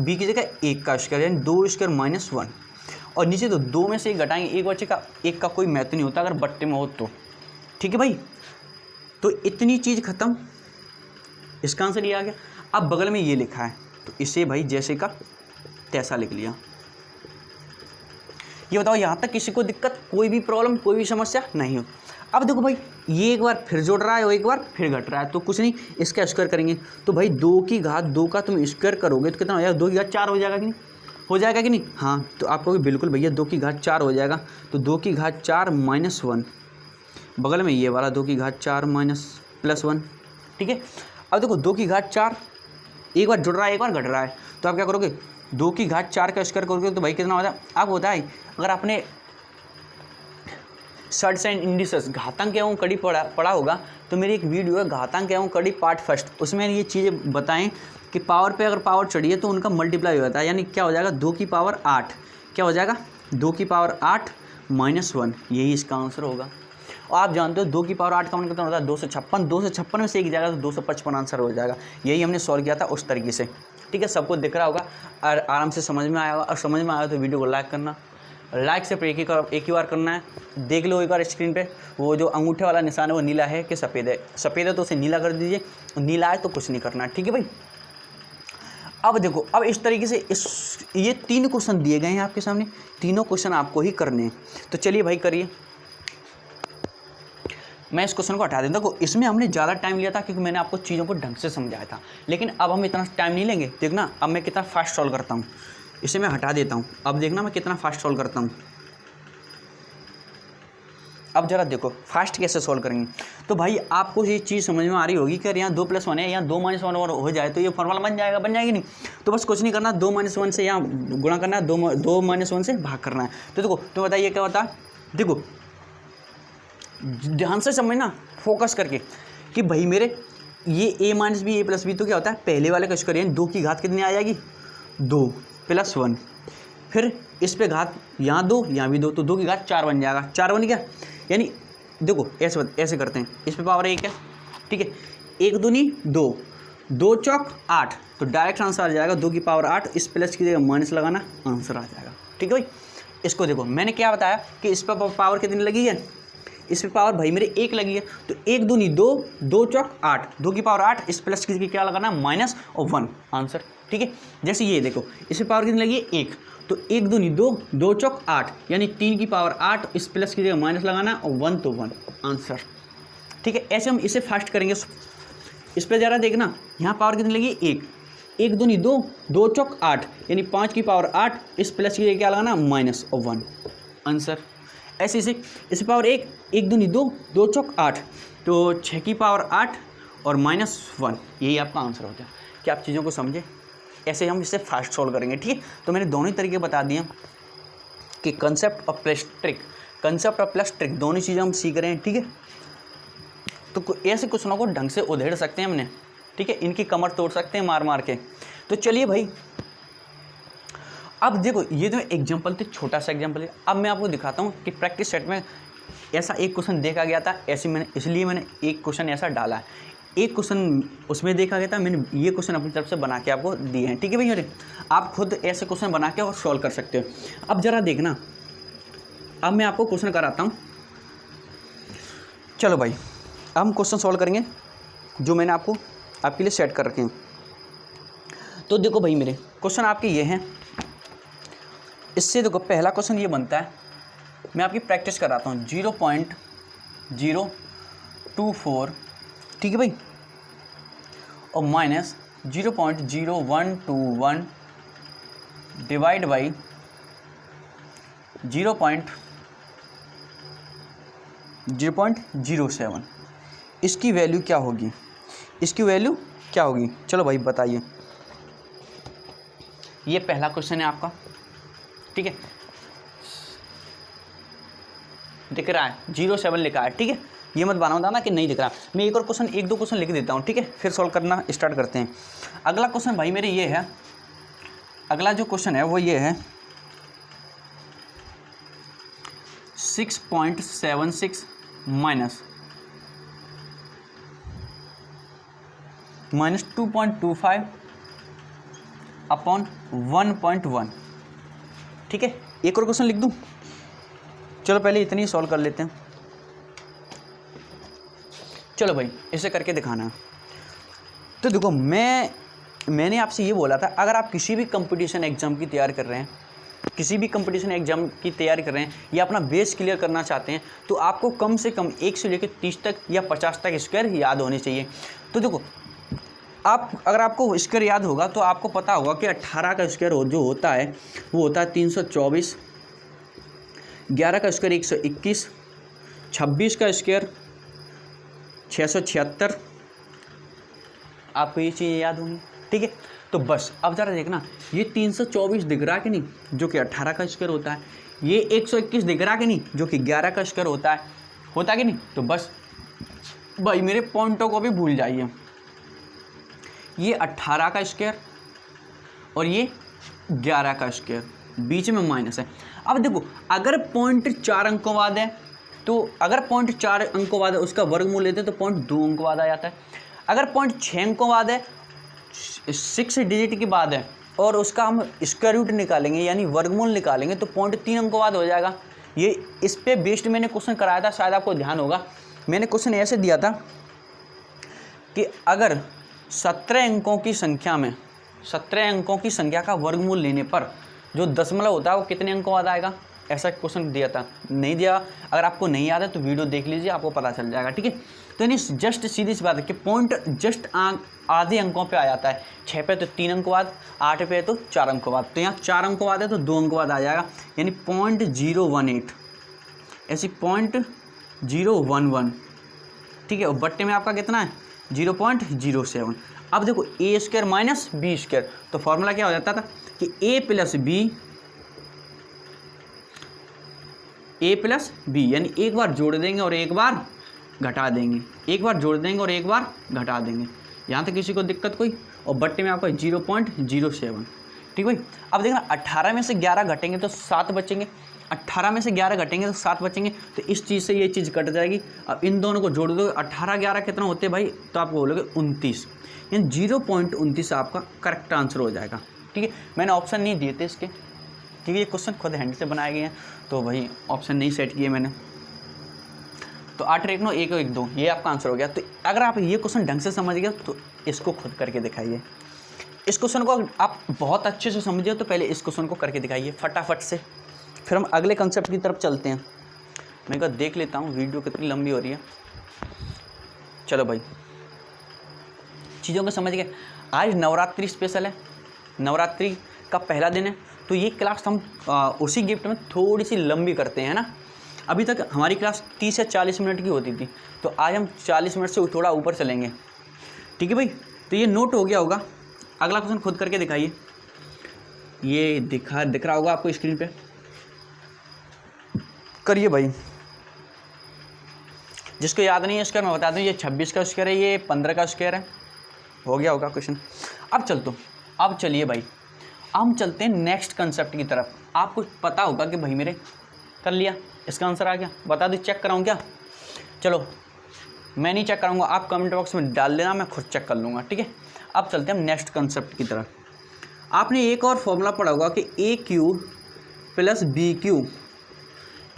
b की जगह 1 का स्क्वायर, यानी 2² - 1। और नीचे तो 2 में से 1 घटाएंगे, एक बच्चे का 1 का कोई महत्व नहीं होता अगर बट्टे में हो तो, ठीक है भाई। तो इतनी चीज़ खत्म, इसका आंसर ये आ गया। अब बगल में ये लिखा है, तो इसे भाई जैसे का तैसा लिख लिया। ये बताओ यहाँ तक किसी को दिक्कत, कोई भी प्रॉब्लम, कोई भी समस्या नहीं हो? अब देखो भाई ये एक बार फिर जुड़ रहा है और एक बार फिर घट रहा है, तो कुछ नहीं, इसका स्क्वायर करेंगे। तो भाई 2 की घात 2 का तुम स्क्वायर करोगे तो कितना हो जाएगा? 2 की घात 4 हो जाएगा कि नहीं? हो जाएगा कि नहीं? हाँ, तो आप कहोगे बिल्कुल भैया 2 की घात 4 हो जाएगा। तो 2 की घात 4 - 1, बगल में ये वाला 2 की घात 4 प्लस 1, ठीक है। अब देखो 2 की घात 4 एक बार जुड़ रहा है एक बार घट रहा है, तो आप क्या करोगे? 2 की घात 4 का स्क्वायर करोगे तो भाई कितना हो जाएगा? आप होता है, अगर आपने सर्ट्स एंड इंडिसेस घातांक एवं कड़ी पढ़ा होगा, तो मेरी एक वीडियो है घातांक एवं कड़ी पार्ट फर्स्ट, उसमें ये चीज़ें बताएं कि पावर पे अगर पावर चढ़ी है तो उनका मल्टीप्लाई हो जाता है, यानी क्या हो जाएगा? 2 की पावर 8, क्या हो जाएगा? 2 की पावर 8 - 1, यही इसका आंसर होगा। और आप जानते हो 2 की पावर 8 का मान कितना होता है? 256। 256 में से एक जाएगा तो 255 आंसर हो जाएगा। यही हमने सॉल्व किया था उस तरीके से, ठीक है। सबको दिख रहा होगा और आराम से समझ में आया होगा। और समझ में आया तो वीडियो को लाइक करना, लाइक से एक ही बार करना है। देख लो एक बार स्क्रीन पे, वो जो अंगूठे वाला निशान है वो नीला है कि सफ़ेद है? सफ़ेद है तो उसे नीला कर दीजिए, नीला है तो कुछ नहीं करना है, ठीक है भाई। अब देखो, अब इस तरीके से ये 3 क्वेश्चन दिए गए हैं आपके सामने, तीनों क्वेश्चन आपको ही करने हैं। तो चलिए भाई करिए। मैं इस क्वेश्चन को हटा देता हूँ। इसमें हमने ज़्यादा टाइम लिया था क्योंकि मैंने आपको चीज़ों को ढंग से समझाया था, लेकिन अब हम इतना टाइम नहीं लेंगे। देखना अब मैं कितना फास्ट सॉल्व करता हूँ। इसे मैं हटा देता हूँ। अब देखना मैं कितना फास्ट सॉल्व करता हूँ। अब जरा देखो फास्ट कैसे सॉल्व करेंगे। तो भाई आपको ये चीज़ समझ में आ रही होगी कि यहाँ 2 + 1 है, यहाँ 2 - 1 और हो जाए तो ये फॉर्मूला बन जाएगी नहीं। तो बस कुछ नहीं करना, 2 - 1 से यहाँ गुणा करना है, 2 - 1 से भाग करना है। तो देखो, तो बताइए क्या होता है। देखो ध्यान से समझना, फोकस करके कि भाई मेरे ये a - b a + b तो क्या होता है, पहले वाले का स्क्वायर यानी 2 की घात कितनी आ जाएगी, 2 + 1, फिर इस पे घात यहाँ 2 यहाँ भी 2, तो 2 की घात 4 बन जाएगा। 4 बन गया, यानी देखो ऐसे करते हैं, इस पे पावर 1 है, ठीक है, 1 दूनी 2, 2 चौक 8, तो डायरेक्ट आंसर आ जाएगा 2 की पावर 8। इस प्लस की जगह माइनस लगाना, आंसर आ जाएगा। ठीक है भाई, इसको देखो मैंने क्या बताया कि इस पर पावर कितनी लगी है, इस पे पावर भाई मेरे 1 लगी है, तो 1 दूनी 2, 2 चौक 8, 2 की पावर 8, इस प्लस की जगह क्या लगाना, माइनस और 1, आंसर। ठीक है, जैसे ये देखो इस पे पावर कितनी लगी है, 1, तो 1 दूनी 2, 2 चौक 8, यानी 3 की पावर 8, इस प्लस की जगह माइनस लगाना और 1 तो 1, आंसर। ठीक है, ऐसे हम इसे फास्ट करेंगे। इस पर ज़रा देखना, यहाँ पावर कितनी लगी, 1, 1 दूनी 2, 2 चौक 8, यानी 5 की पावर 8, इस प्लस की जगह क्या लगाना, माइनस और 1, आंसर। ऐसे इसे पावर 1, 1 दूनी 2, 2 चौक 8, तो 6 की पावर 8 और -1, यही आपका आंसर होता है। क्या आप चीज़ों को समझे? ऐसे हम इसे फास्ट सॉल्व करेंगे। ठीक है, तो मैंने दोनों ही तरीके बता दिए कि कंसेप्ट और प्लस ट्रिक दोनों चीज़ें हम सीख रहे हैं। ठीक है, तो ऐसे क्वेश्चनों को ढंग से उधेड़ सकते हैं हमने। ठीक है, इनकी कमर तोड़ सकते हैं मार मार के। तो चलिए भाई, अब देखो ये तो एग्जाम्पल थे, छोटा सा एग्जाम्पल है। अब मैं आपको दिखाता हूँ कि प्रैक्टिस सेट में ऐसा एक क्वेश्चन देखा गया था, इसलिए मैंने एक क्वेश्चन ऐसा डाला है। एक क्वेश्चन उसमें देखा गया था, मैंने ये क्वेश्चन अपनी तरफ से बना के आपको दिए हैं। ठीक है भैया, आप खुद ऐसे क्वेश्चन बना के और सॉल्व कर सकते हो। अब ज़रा देखना, अब मैं आपको क्वेश्चन कराता हूँ। चलो भाई, अब हम क्वेश्चन सॉल्व करेंगे जो मैंने आपके लिए सेट कर रखे हैं। तो देखो भाई, मेरे क्वेश्चन आपके ये हैं। इससे देखो पहला क्वेश्चन ये बनता है, मैं आपकी प्रैक्टिस कराता हूँ, 0.024, ठीक है भाई, और -0.0121 डिवाइड बाई 0.07, इसकी वैल्यू क्या होगी, चलो भाई बताइए। ये पहला क्वेश्चन है आपका। ठीक है, दिख रहा है 07 लिखा है। ठीक है, ये मत बताना कि नहीं दिख रहा। मैं एक दो क्वेश्चन लिख देता हूँ। ठीक है, फिर सॉल्व करना स्टार्ट करते हैं। अगला क्वेश्चन भाई मेरे ये है, अगला जो क्वेश्चन है वो ये है 6.76 माइनस 2.25 अपॉन 1.1। ठीक है, एक और क्वेश्चन लिख दूं, चलो पहले इतनी सॉल्व कर लेते हैं। चलो भाई, इसे करके दिखाना है। तो देखो मैंने आपसे ये बोला था, अगर आप किसी भी कंपटीशन एग्जाम की तैयारी कर रहे हैं, या अपना बेस क्लियर करना चाहते हैं, तो आपको कम से कम 1 से लेकर 30 तक या 50 तक स्क्वायर याद होने चाहिए। तो देखो, अगर आपको स्क्वायर याद होगा तो आपको पता होगा कि 18 का स्क्वायर जो होता है वो होता है 324, 11 का स्क्वायर 121, 26 का स्क्वायर 676। आपको ये चीज़ें याद होंगी। ठीक है, तो बस अब ज़रा देखना, ये 324 दिख रहा है कि नहीं, जो कि 18 का स्क्वायर होता है। ये 121 दिख रहा है कि नहीं, जो कि 11 का स्क्वायर होता है कि नहीं। तो बस भाई मेरे पॉइंटों को भी भूल जाइए। ये 18 का स्क्वायर और ये 11 का स्क्वायर, बीच में माइनस है। अब देखो, अगर पॉइंट 4 अंकों बाद है, तो अगर पॉइंट 4 अंकों बाद है उसका वर्गमूल लेते हैं तो पॉइंट 2 अंकों बाद आ जाता है। अगर पॉइंट 6 अंकों बाद है, 6 डिजिट के बाद है, और उसका हम स्क्वायर रूट निकालेंगे यानी वर्गमूल निकालेंगे, तो पॉइंट 3 अंकों बाद हो जाएगा। ये इस पे बेस्ड मैंने क्वेश्चन कराया था, शायद आपको ध्यान होगा। मैंने क्वेश्चन ऐसे दिया था कि अगर 17 अंकों की संख्या में 17 अंकों की संख्या का वर्गमूल लेने पर जो दशमलव होता है वो कितने अंकों बाद आएगा, ऐसा क्वेश्चन दिया था, नहीं दिया। अगर आपको नहीं याद है तो वीडियो देख लीजिए, आपको पता चल जाएगा, ठीक है। तो यानी जस्ट सीधी सी बात है कि पॉइंट जस्ट आधे अंकों पे आ जाता है, 6 पे तो 3 अंक बाद, 8 पे तो 4 अंक बाद। तो यहाँ 4 अंक बाद है तो 2 अंक बाद आ जाएगा, यानी 0.018, ऐसी 0.011, ठीक है। और बट्टे में आपका कितना है 0.07। अब देखो a square minus B square, तो फॉर्मूला क्या हो जाता था कि ए प्लस बी, यानी एक बार जोड़ देंगे और एक बार घटा देंगे, एक बार जोड़ देंगे और एक बार घटा देंगे। यहाँ तक किसी को दिक्कत कोई? और बट्टे में आपका 0.07, ठीक भाई। अब देखना 18 में से 11 घटेंगे तो 7 बचेंगे, 18 में से 11 घटेंगे तो 7 बचेंगे, तो इस चीज़ से ये चीज़ कट जाएगी। अब इन दोनों को जोड़ दो, 18 11 कितना होते हैं भाई, तो आपको बोलोगे 29, यानी 0.29 आपका करेक्ट आंसर हो जाएगा, ठीक है। मैंने ऑप्शन नहीं दिए थे इसके, ठीक है, ये क्वेश्चन खुद हैंड से बनाए गए हैं, तो भाई ऑप्शन नहीं सेट किए मैंने। तो 8 1 9 1 1 2 ये आपका आंसर हो गया। तो अगर आप ये क्वेश्चन ढंग से समझ गए तो इसको खुद करके दिखाइए। इस क्वेश्चन को आप बहुत अच्छे से समझिए तो पहले इस क्वेश्चन को करके दिखाइए फटाफट से, फिर हम अगले कंसेप्ट की तरफ चलते हैं। मैं कहा देख लेता हूँ वीडियो कितनी लंबी हो रही है। चलो भाई, चीज़ों को समझ गए। आज नवरात्रि स्पेशल है, नवरात्रि का पहला दिन है, तो ये क्लास हम उसी गिफ्ट में थोड़ी सी लंबी करते हैं ना। अभी तक हमारी क्लास 30 या 40 मिनट की होती थी, तो आज हम 40 मिनट से थोड़ा ऊपर चलेंगे, ठीक है भाई। तो ये नोट हो गया होगा। अगला क्वेश्चन खुद करके दिखाइए, ये दिख रहा होगा आपको स्क्रीन पे, करिए भाई। जिसको याद नहीं है स्क्वायर मैं बता दूं, ये 26 का स्क्वायर है, ये 15 का स्क्वायर है। हो गया होगा क्वेश्चन। अब चलिए भाई, हम चलते हैं नेक्स्ट कंसेप्ट की तरफ। आपको पता होगा कि भाई मेरे कर लिया, इसका आंसर आ गया, बता दो चेक कराऊँ क्या? चलो मैं नहीं चेक कराऊंगा, आप कमेंट बॉक्स में डाल देना, मैं खुद चेक कर लूँगा, ठीक है। अब चलते हैं हम नेक्स्ट कंसेप्ट की तरफ। आपने एक और फॉर्मूला पढ़ा होगा कि ए क्यूब प्लस बी क्यूब।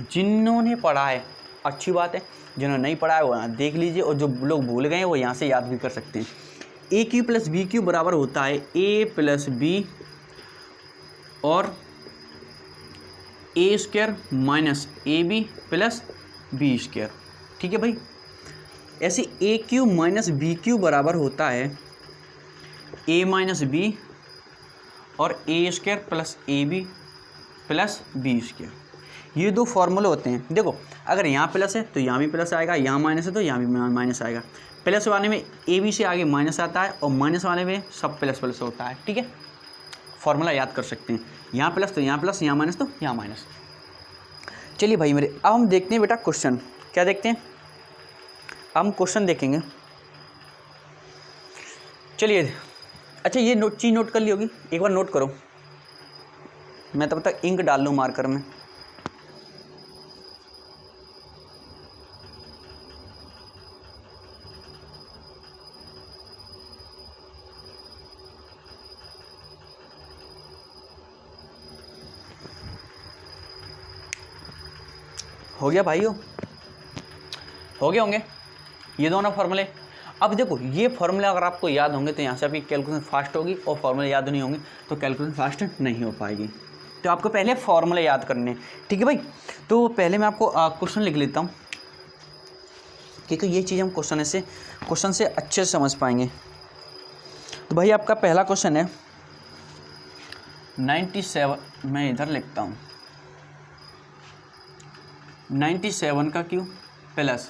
जिन्होंने पढ़ा है अच्छी बात है, जिन्होंने नहीं पढ़ा है वो देख लीजिए, और जो लोग भूल गए हैं वो यहाँ से याद भी कर सकते हैं। A cube plus b cube बराबर होता है ए प्लस बी और a square minus a b plus b square, ठीक है भाई। ऐसे a cube minus b cube बराबर होता है ए माइनस बी और a square plus a b plus b square. ये दो फॉर्मूले होते हैं। देखो अगर यहाँ प्लस है तो यहाँ भी प्लस आएगा, यहाँ माइनस है तो यहाँ भी माइनस आएगा। प्लस वाले में ए बी से आगे माइनस आता है और माइनस वाले में सब प्लस प्लस होता है, ठीक है। फॉर्मूला याद कर सकते हैं, यहाँ प्लस तो यहाँ प्लस, यहाँ माइनस तो यहाँ माइनस। चलिए भाई मेरे, अब हम देखते हैं बेटा क्वेश्चन। क्या देखते हैं? हम क्वेश्चन देखेंगे। चलिए, अच्छा ये चीज़ नोट कर ली होगी, एक बार नोट करो, मैं तब तक इंक डाल लूँ मार्कर में। हो गया भाइयों, हो गए होंगे ये दोनों फार्मूले। अब देखो ये फार्मूले अगर आपको याद होंगे तो यहाँ से आपकी कैलकुलेशन फास्ट होगी, और फार्मूले याद नहीं होंगे तो कैलकुलेशन फास्ट नहीं हो पाएगी। तो आपको पहले फार्मूले याद करने हैं, ठीक है भाई। तो पहले मैं आपको क्वेश्चन लिख लेता हूँ, क्योंकि ये चीज़ हम क्वेश्चन से अच्छे से समझ पाएंगे। तो भाई आपका पहला क्वेश्चन है 97, मैं इधर लिखता हूँ 97 का क्यूब प्लस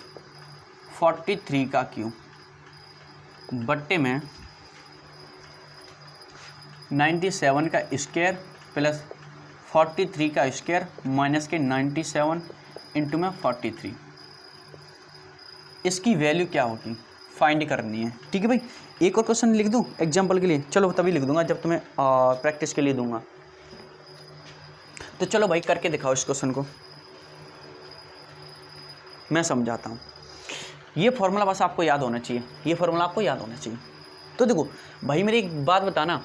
43 का क्यूब बट्टे में 97 का स्क्वायर प्लस 43 का स्क्वायर माइनस के 97 इंटू में 43। इसकी वैल्यू क्या होगी फाइंड करनी है, ठीक है भाई। एक और क्वेश्चन लिख दूँ एग्जांपल के लिए? चलो तभी लिख दूंगा जब तुम्हें प्रैक्टिस के लिए दूंगा। तो चलो भाई करके दिखाओ इस क्वेश्चन को, मैं समझाता हूँ। ये फॉर्मूला बस आपको याद होना चाहिए, ये फॉर्मूला आपको याद होना चाहिए। तो देखो भाई मेरी एक बात बताना,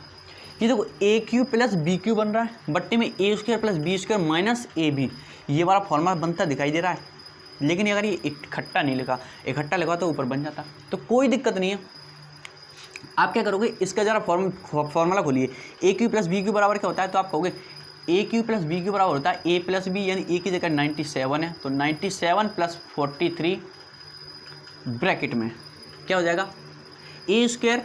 ये देखो a cube plus b cube बन रहा है, बट्टे में a square plus b square minus a b, ये वाला फॉर्मूला बनता दिखाई दे रहा है। लेकिन अगर ये इकट्ठा नहीं लिखा, इकट्ठा लिखा तो ऊपर बन जाता, तो कोई दिक्कत नहीं है। आप क्या करोगे, इसका जरा फॉर्मूला खोलिए, ए क्यू प्लस बी क्यू बराबर क्या होता है, तो आप कहोगे ए क्यू प्लस बी क्यू बराबर होता है ए प्लस बी, यानी ए की जगह 97 है तो 97 प्लस 43 ब्रैकेट में क्या हो जाएगा, ए स्क्वायर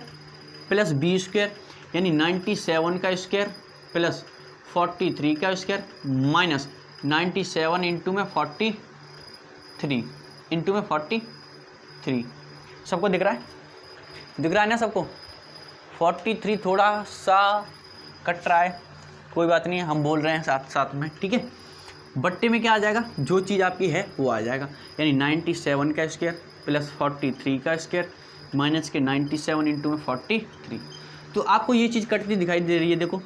प्लस बी स्क्वायर यानी 97 का स्क्वायर प्लस 43 का स्क्वायर माइनस 97 इंटू में 43 इंटू में 43। सबको दिख रहा है, दिख रहा है ना सबको, 43 थोड़ा सा कट रहा है, कोई बात नहीं है, हम बोल रहे हैं साथ साथ में, ठीक है। बट्टे में क्या आ जाएगा, जो चीज़ आपकी है वो आ जाएगा, यानी 97 का स्क्वायर प्लस 43 का स्क्वायर माइनस के 97 इंटू में 43। तो आपको ये चीज़ कटती दिखाई दे रही है, देखो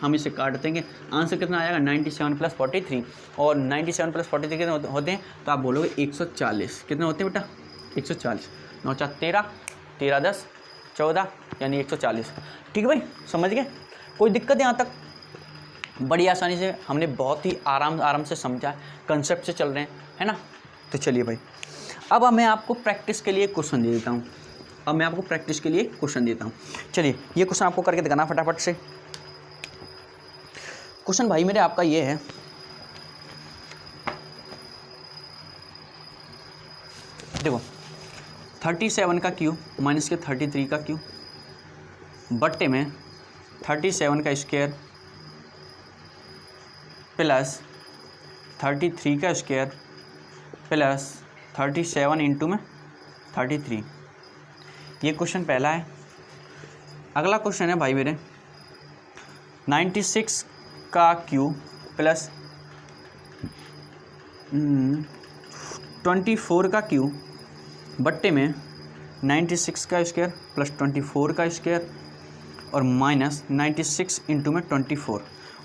हम इसे काट देंगे, आंसर कितना आ जाएगा 97 प्लस 43, और 97 प्लस 43 कितने होते हैं, तो आप बोलोगे 140। कितने होते हैं बेटा, 140, 9 4 13, 13 10 14 यानी 140। ठीक है भाई, समझ गए, कोई दिक्कत यहाँ तक, बड़ी आसानी से हमने बहुत ही आराम से समझा, कंसेप्ट से चल रहे हैं, है ना। तो चलिए भाई, अब मैं आपको प्रैक्टिस के लिए क्वेश्चन दे देता हूँ, चलिए ये क्वेश्चन आपको करके दिखाना फटाफट से। क्वेश्चन भाई मेरे आपका ये है, देखो 37 का क्यूब माइनस के 33 का क्यूब बट्टे में 37 का स्क्वायर प्लस 33 का स्क्वायर प्लस 37 इंटू में 33। ये क्वेश्चन पहला है। अगला क्वेश्चन है भाई मेरे 96 का क्यूब प्लस 24 का क्यूब बट्टे में 96 का स्क्वायर प्लस 24 का स्क्वायर और माइनस 96 इंटू में 24।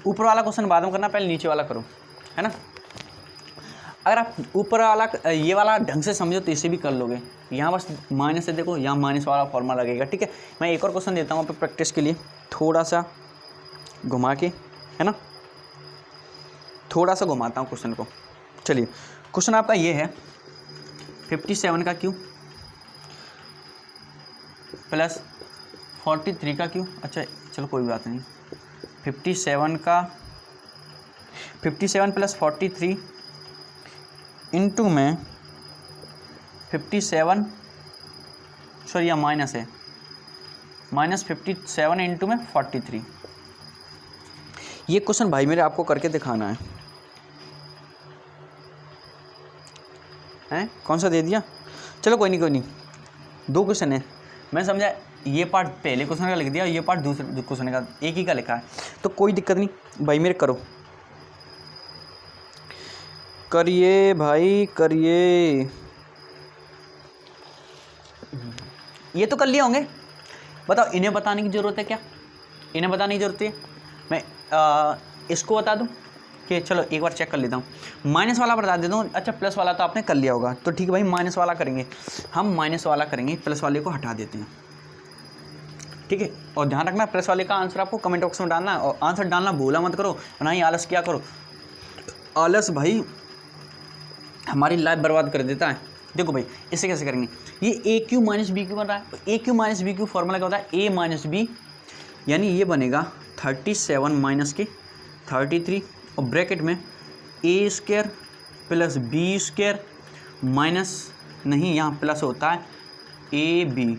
ऊपर वाला क्वेश्चन बाद में करना, पहले नीचे वाला करो, है ना। अगर आप ऊपर वाला ये वाला ढंग से समझो तो इसे भी कर लोगे, यहाँ बस माइनस है, देखो यहाँ माइनस वाला फॉर्मूला लगेगा, ठीक है। मैं एक और क्वेश्चन देता हूँ आप प्रैक्टिस के लिए, थोड़ा सा घुमा के, है ना, थोड़ा सा घुमाता हूँ क्वेश्चन को। चलिए क्वेश्चन आपका ये है 57 का क्यूब प्लस 43 का क्यूब, अच्छा चलो कोई बात नहीं, 57 प्लस 43 इंटू में 57, सॉरी यहाँ माइनस है, माइनस 57 इंटू में 43। ये क्वेश्चन भाई मेरे आपको करके दिखाना है, कौन सा दे दिया, चलो कोई नहीं, दो क्वेश्चन है, मैं समझा ये पार्ट पहले क्वेश्चन का लिख दिया, ये पार्ट दूसरे क्वेश्चन का, एक ही का लिखा है, तो कोई दिक्कत नहीं भाई मेरे, करिए भाई करिए। ये तो कर लिए होंगे, बताओ इन्हें बताने की ज़रूरत है क्या, इन्हें बताने की ज़रूरत है, मैं इसको बता दूं कि चलो एक बार चेक कर लेता हूँ, माइनस वाला बता देता हूँ। अच्छा प्लस वाला तो आपने कर लिया होगा, तो ठीक है भाई माइनस वाला करेंगे, हम माइनस वाला करेंगे, प्लस वाले को हटा देते हैं, ठीक है। और ध्यान रखना प्लस वाले का आंसर आपको कमेंट बॉक्स में डालना, और आंसर डालना भूला मत करो, ना ही आलस क्या करो, आलस भाई हमारी लाइफ बर्बाद कर देता है। देखो भाई इसे कैसे करेंगे, ये a cube minus b cube बन रहा है, तो a cube minus b cube formula क्या होता है, ए माइनस बी, यानी ये बनेगा 37 माइनस के 33 और ब्रैकेट में a square plus b square minus, नहीं यहाँ प्लस होता है ए बी,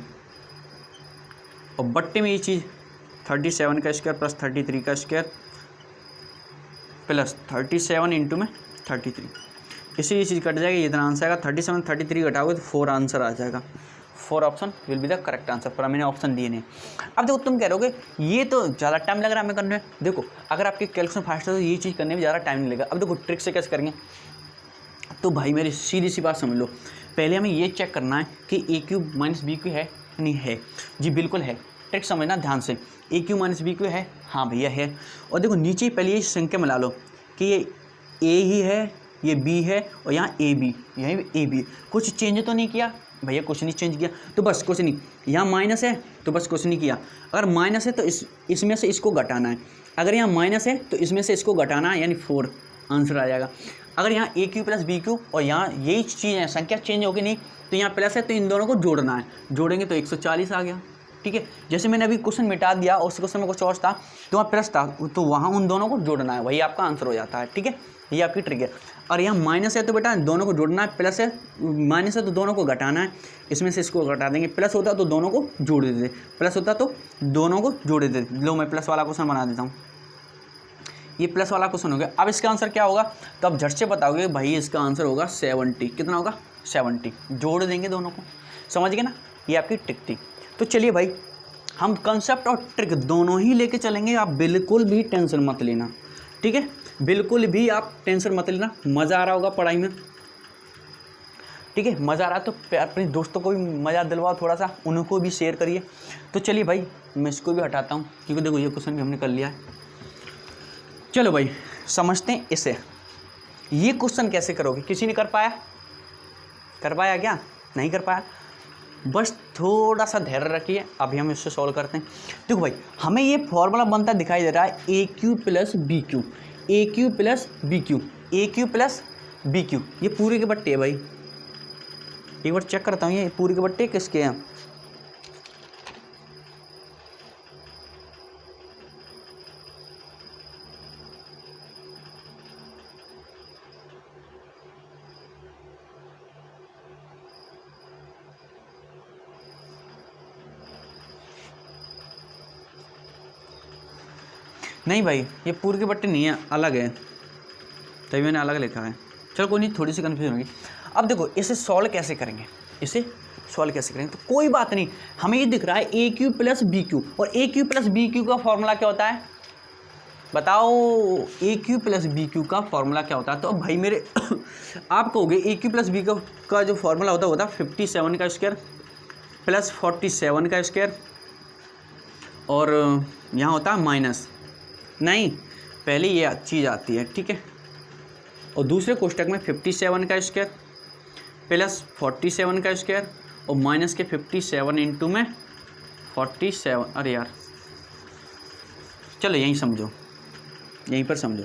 और बट्टे में ये चीज़ 37 का स्क्वायर प्लस 33 का स्क्वायर प्लस 37 इंटू में 33, इससे ये चीज़ कट जाएगी, इतना आंसर आएगा 37 33 घटाओगे तो 4 आंसर आ जाएगा, 4 option will be the correct answer, पर मैंने ऑप्शन दिए नहीं। अब देखो तुम कह रहोगे ये तो ज़्यादा टाइम लग रहा है हमें करने में, देखो अगर आपके कैलकुलेशन फास्ट है तो ये चीज़ करने में ज़्यादा टाइम नहीं लगेगा। अब देखो ट्रिक से कैसे करेंगे, तो भाई मेरी सीधी सी बात समझ लो, पहले हमें ये चेक करना है कि ए क्यूब माइनस बी क्यू है नहीं है, जी बिल्कुल है, ट्रिक समझना ध्यान से, ए क्यू माइनस बी क्यू है, हाँ भैया है। और देखो नीचे ही पहले ये संख्या मिला लो कि ये ए ही है, ये बी है, और यहाँ ए बी, यहीं ए बी, कुछ चेंज तो नहीं किया भैया, कुछ नहीं चेंज किया, तो बस कुछ नहीं, यहाँ माइनस है तो बस कुछ नहीं किया, अगर माइनस है तो इसमें से इसको घटाना है, अगर यहाँ माइनस है तो इसमें से इसको घटाना है, यानी 4 आंसर आ जाएगा। अगर यहाँ ए क्यू प्लस बी क्यू और यहाँ यही चीज़ है, संख्या चेंज होगी नहीं, तो यहाँ प्लस है तो इन दोनों को जोड़ना है, जोड़ेंगे तो 140 आ गया, ठीक है। जैसे मैंने अभी क्वेश्चन मिटा दिया और उस क्वेश्चन में कुछ और था तो वहाँ प्लस था, तो वहाँ उन दोनों को जोड़ना है, वही आपका आंसर हो जाता है, ठीक है। ये आपकी ट्रिक है। और यहाँ माइनस है तो बेटा दोनों को जोड़ना है, प्लस है माइनस है तो दोनों को घटाना है, इसमें से इसको घटा देंगे, प्लस होता तो दोनों को जोड़ देते, प्लस होता तो दोनों को जोड़ देते। लो मैं प्लस वाला क्वेश्चन बना देता हूँ, ये प्लस वाला क्वेश्चन हो गया। अब इसका आंसर क्या होगा, तो आप झट से बताओगे भाई इसका आंसर होगा 70। कितना होगा 70, जोड़ देंगे दोनों को, समझ गए ना, ये आपकी ट्रिक थी। तो चलिए भाई हम कंसेप्ट और ट्रिक दोनों ही लेके चलेंगे, आप बिल्कुल भी टेंशन मत लेना, ठीक है, बिल्कुल भी आप टेंशन मत लेना। मज़ा आ रहा होगा पढ़ाई में, ठीक है, मज़ा आ रहा है तो अपने दोस्तों को भी मज़ा दिलवाओ, थोड़ा सा उनको भी शेयर करिए। तो चलिए भाई मैं इसको भी हटाता हूँ क्योंकि देखो ये क्वेश्चन भी हमने कर लिया है। चलो भाई समझते हैं इसे, ये क्वेश्चन कैसे करोगे, किसी ने कर पाया क्या, नहीं कर पाया, बस थोड़ा सा धैर्य रखिए, अभी हम इससे सॉल्व करते हैं। देखो भाई हमें ये फॉर्मूला बनता दिखाई दे रहा है ए क्यू प्लस बी क्यू, ए क्यू प्लस बी क्यू, ए क्यू प्लस बी क्यू, ये पूरे के बट्टे है भाई, एक बार चेक करता हूँ ये पूरे के बट्टे किसके हैं। नहीं भाई ये पूरे के बट्टे नहीं है, अलग है, तभी मैंने अलग लिखा है। चलो कोई नहीं, थोड़ी सी कन्फ्यूजन होगी। अब देखो इसे सॉल्व कैसे करेंगे, इसे सॉल्व कैसे करेंगे, तो कोई बात नहीं, हमें ये दिख रहा है ए क्यू प्लस बी क्यू, और ए क्यू प्लस बी क्यू का फॉर्मूला क्या होता है बताओ, ए क्यू प्लस बी क्यू का फॉर्मूला क्या होता है। तो अब भाई मेरे आप कहोगे ए क्यू प्लस बी का जो फॉर्मूला होता है 57 का स्क्वायर प्लस 47 का स्क्वायर, और यहाँ होता है माइनस, नहीं पहले ये चीज़ आती है, ठीक है, और दूसरे कोष्टक में 57 का स्क्वायर प्लस 47 का स्क्वायर और माइनस के 57 इंटू में 47। अरे यार चलो यहीं समझो, यहीं पर समझो।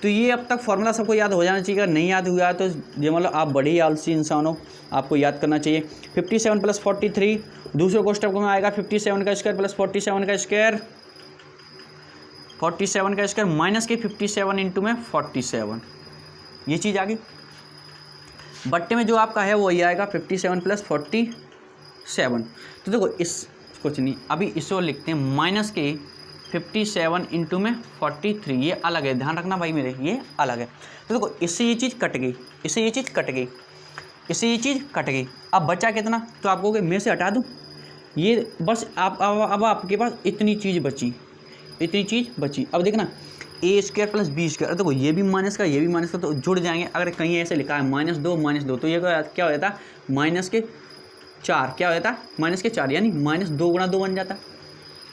तो ये अब तक फॉर्मूला सबको याद हो जाना चाहिए, नहीं याद हुआ तो ये मतलब आप बड़े ही आलसी इंसान हो, आपको याद करना चाहिए। 57 प्लस 43 दूसरे कोष्टक में आएगा 57 का स्क्वायर प्लस 47 का स्क्वायर, 47 का स्क्वायर माइनस के 57 इंटू में 47, ये चीज़ आ गई। बट्टे में जो आपका है वो ये आएगा 57 प्लस 47। तो देखो इस कुछ नहीं, अभी इसको लिखते हैं माइनस के 57 इंटू में 43, ये अलग है, ध्यान रखना भाई मेरे, ये अलग है। तो देखो इससे ये चीज़ कट गई, इससे ये चीज़ कट गई, इससे ये चीज़ कट गई, अब बचा कितना, तो आप कहोगे मैं से हटा दूँ ये, बस आप अब आपके पास इतनी चीज़ बची, इतनी चीज़ बची। अब देखना ए स्क्वायर प्लस बी स्क्वायर, देखो ये भी माइनस का ये भी माइनस का, तो जुड़ जाएंगे। अगर कहीं ऐसे लिखा है -2 तो ये क्या हो जाता है माइनस के 4, क्या हो जाता है माइनस के 4, यानी -2 गुणा 2 बन जाता है,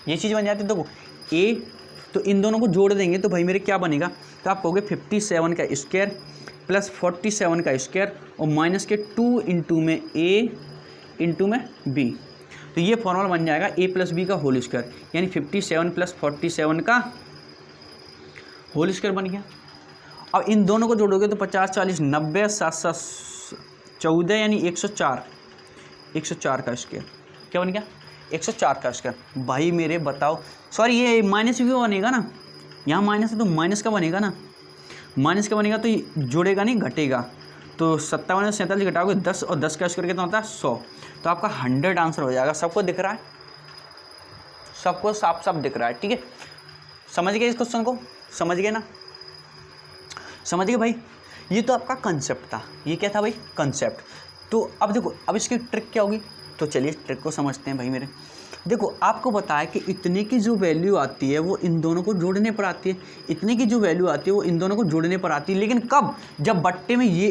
ये चीज़ बन जाती है। देखो ए, तो इन दोनों को जोड़ देंगे तो भाई मेरे क्या बनेगा, तो आप कहोगे 57 का स्क्वायर प्लस 47 का स्क्वायर और माइनस के 2 इंटू में ए इंटू में बी, तो ये फॉर्मूला बन जाएगा ए प्लस बी का होल स्क्वायर, यानी 57 प्लस 47 का होल स्क्वायर बन गया। अब इन दोनों को जोड़ोगे तो 50 40 90 7 7 14 यानी 104, 104 का स्क्वायर क्या बन गया 104 का स्क्वायर। भाई मेरे बताओ, सॉरी ये माइनस भी बनेगा ना, यहाँ माइनस है तो माइनस का बनेगा ना, माइनस का बनेगा तो ये जुड़ेगा नहीं घटेगा, तो 57 से 47 घटाओगे 10 और 10 का स्क्वायर कितना होता है 100, तो आपका 100 आंसर हो जाएगा। सबको दिख रहा है, सबको साफ साफ दिख रहा है, ठीक है, समझ गए इस क्वेश्चन को, समझ गए ना, समझ गए भाई। ये तो आपका कंसेप्ट था, ये क्या था भाई कंसेप्ट। तो अब देखो अब इसकी ट्रिक क्या होगी, तो चलिए ट्रिक को समझते हैं भाई मेरे। देखो आपको बताया कि इतने की जो वैल्यू आती है वो इन दोनों को जोड़ने पर आती है, इतने की जो वैल्यू आती है वो इन दोनों को जोड़ने पर आती है, लेकिन कब, जब बट्टे में ये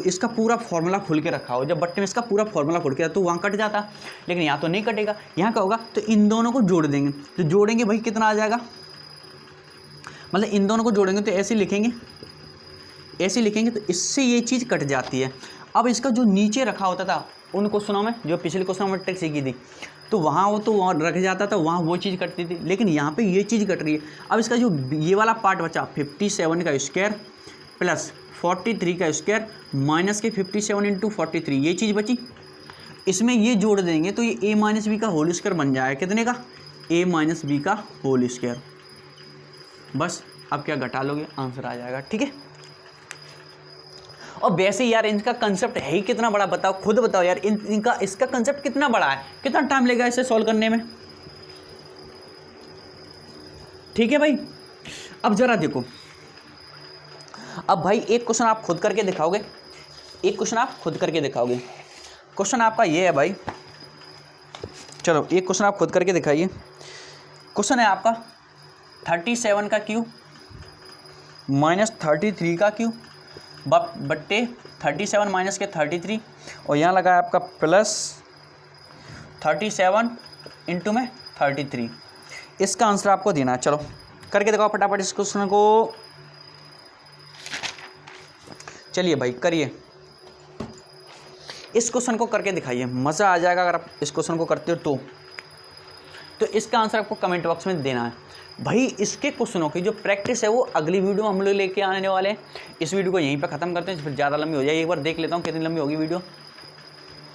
इसका पूरा फॉर्मूला खुल के रखा हो, जब बट्टे में इसका पूरा फॉर्मूला खुल के तो वहाँ कट जाता, लेकिन यहाँ तो नहीं कटेगा, यहाँ क्या होगा, तो इन दोनों को जोड़ देंगे, तो जोड़ेंगे भाई कितना आ जाएगा, मतलब इन दोनों को जोड़ेंगे तो ऐसे लिखेंगे, ऐसे लिखेंगे, तो इससे ये चीज़ कट जाती है। अब इसका जो नीचे रखा होता था उन क्वेश्चनों में, जो पिछले क्वेश्चन में ट्रिक सीखी थी, तो वहाँ वो तो वहाँ रख जाता था, वहाँ वो चीज़ कटती थी, लेकिन यहाँ पे ये चीज़ कट रही है। अब इसका जो ये वाला पार्ट बचा 57 का स्क्वायर प्लस 43 का स्क्वायर माइनस के 57 इंटू 43, ये चीज़ बची। इसमें ये जोड़ देंगे तो ये a माइनस बी का होल स्क्वायर बन जाएगा कितने का, a माइनस बी का होल स्क्वायर। बस अब क्या घटा लोगे, आंसर आ जाएगा। ठीक है, और वैसे यार इनका कंसेप्ट है ही कितना बड़ा, बताओ खुद बताओ यार, इनका इसका कंसेप्ट कितना बड़ा है, कितना टाइम लेगा इसे सॉल्व करने में। ठीक है भाई, अब जरा देखो, अब भाई एक क्वेश्चन आप खुद करके दिखाओगे, एक क्वेश्चन आप खुद करके दिखाओगे। क्वेश्चन आपका ये है भाई, चलो एक क्वेश्चन आप खुद करके दिखाइए। क्वेश्चन है आपका 37 का क्यूब माइनस 33 का क्यूब बट्टे 37 माइनस के 33, और यहाँ लगा है आपका प्लस 37 इंटू में 33। इसका आंसर आपको देना है। चलो करके दिखाओ फटाफट इस क्वेश्चन को। चलिए भाई करिए, इस क्वेश्चन को करके दिखाइए, मज़ा आ जाएगा अगर आप इस क्वेश्चन को करते हो तो इसका आंसर आपको कमेंट बॉक्स में देना है। भाई इसके क्वेश्चनों की जो प्रैक्टिस है वो अगली वीडियो हम लोग लेके आने वाले हैं। इस वीडियो को यहीं पे ख़त्म करते हैं, फिर ज़्यादा लंबी हो जाएगी। एक बार देख लेता हूँ कितनी लंबी होगी वीडियो,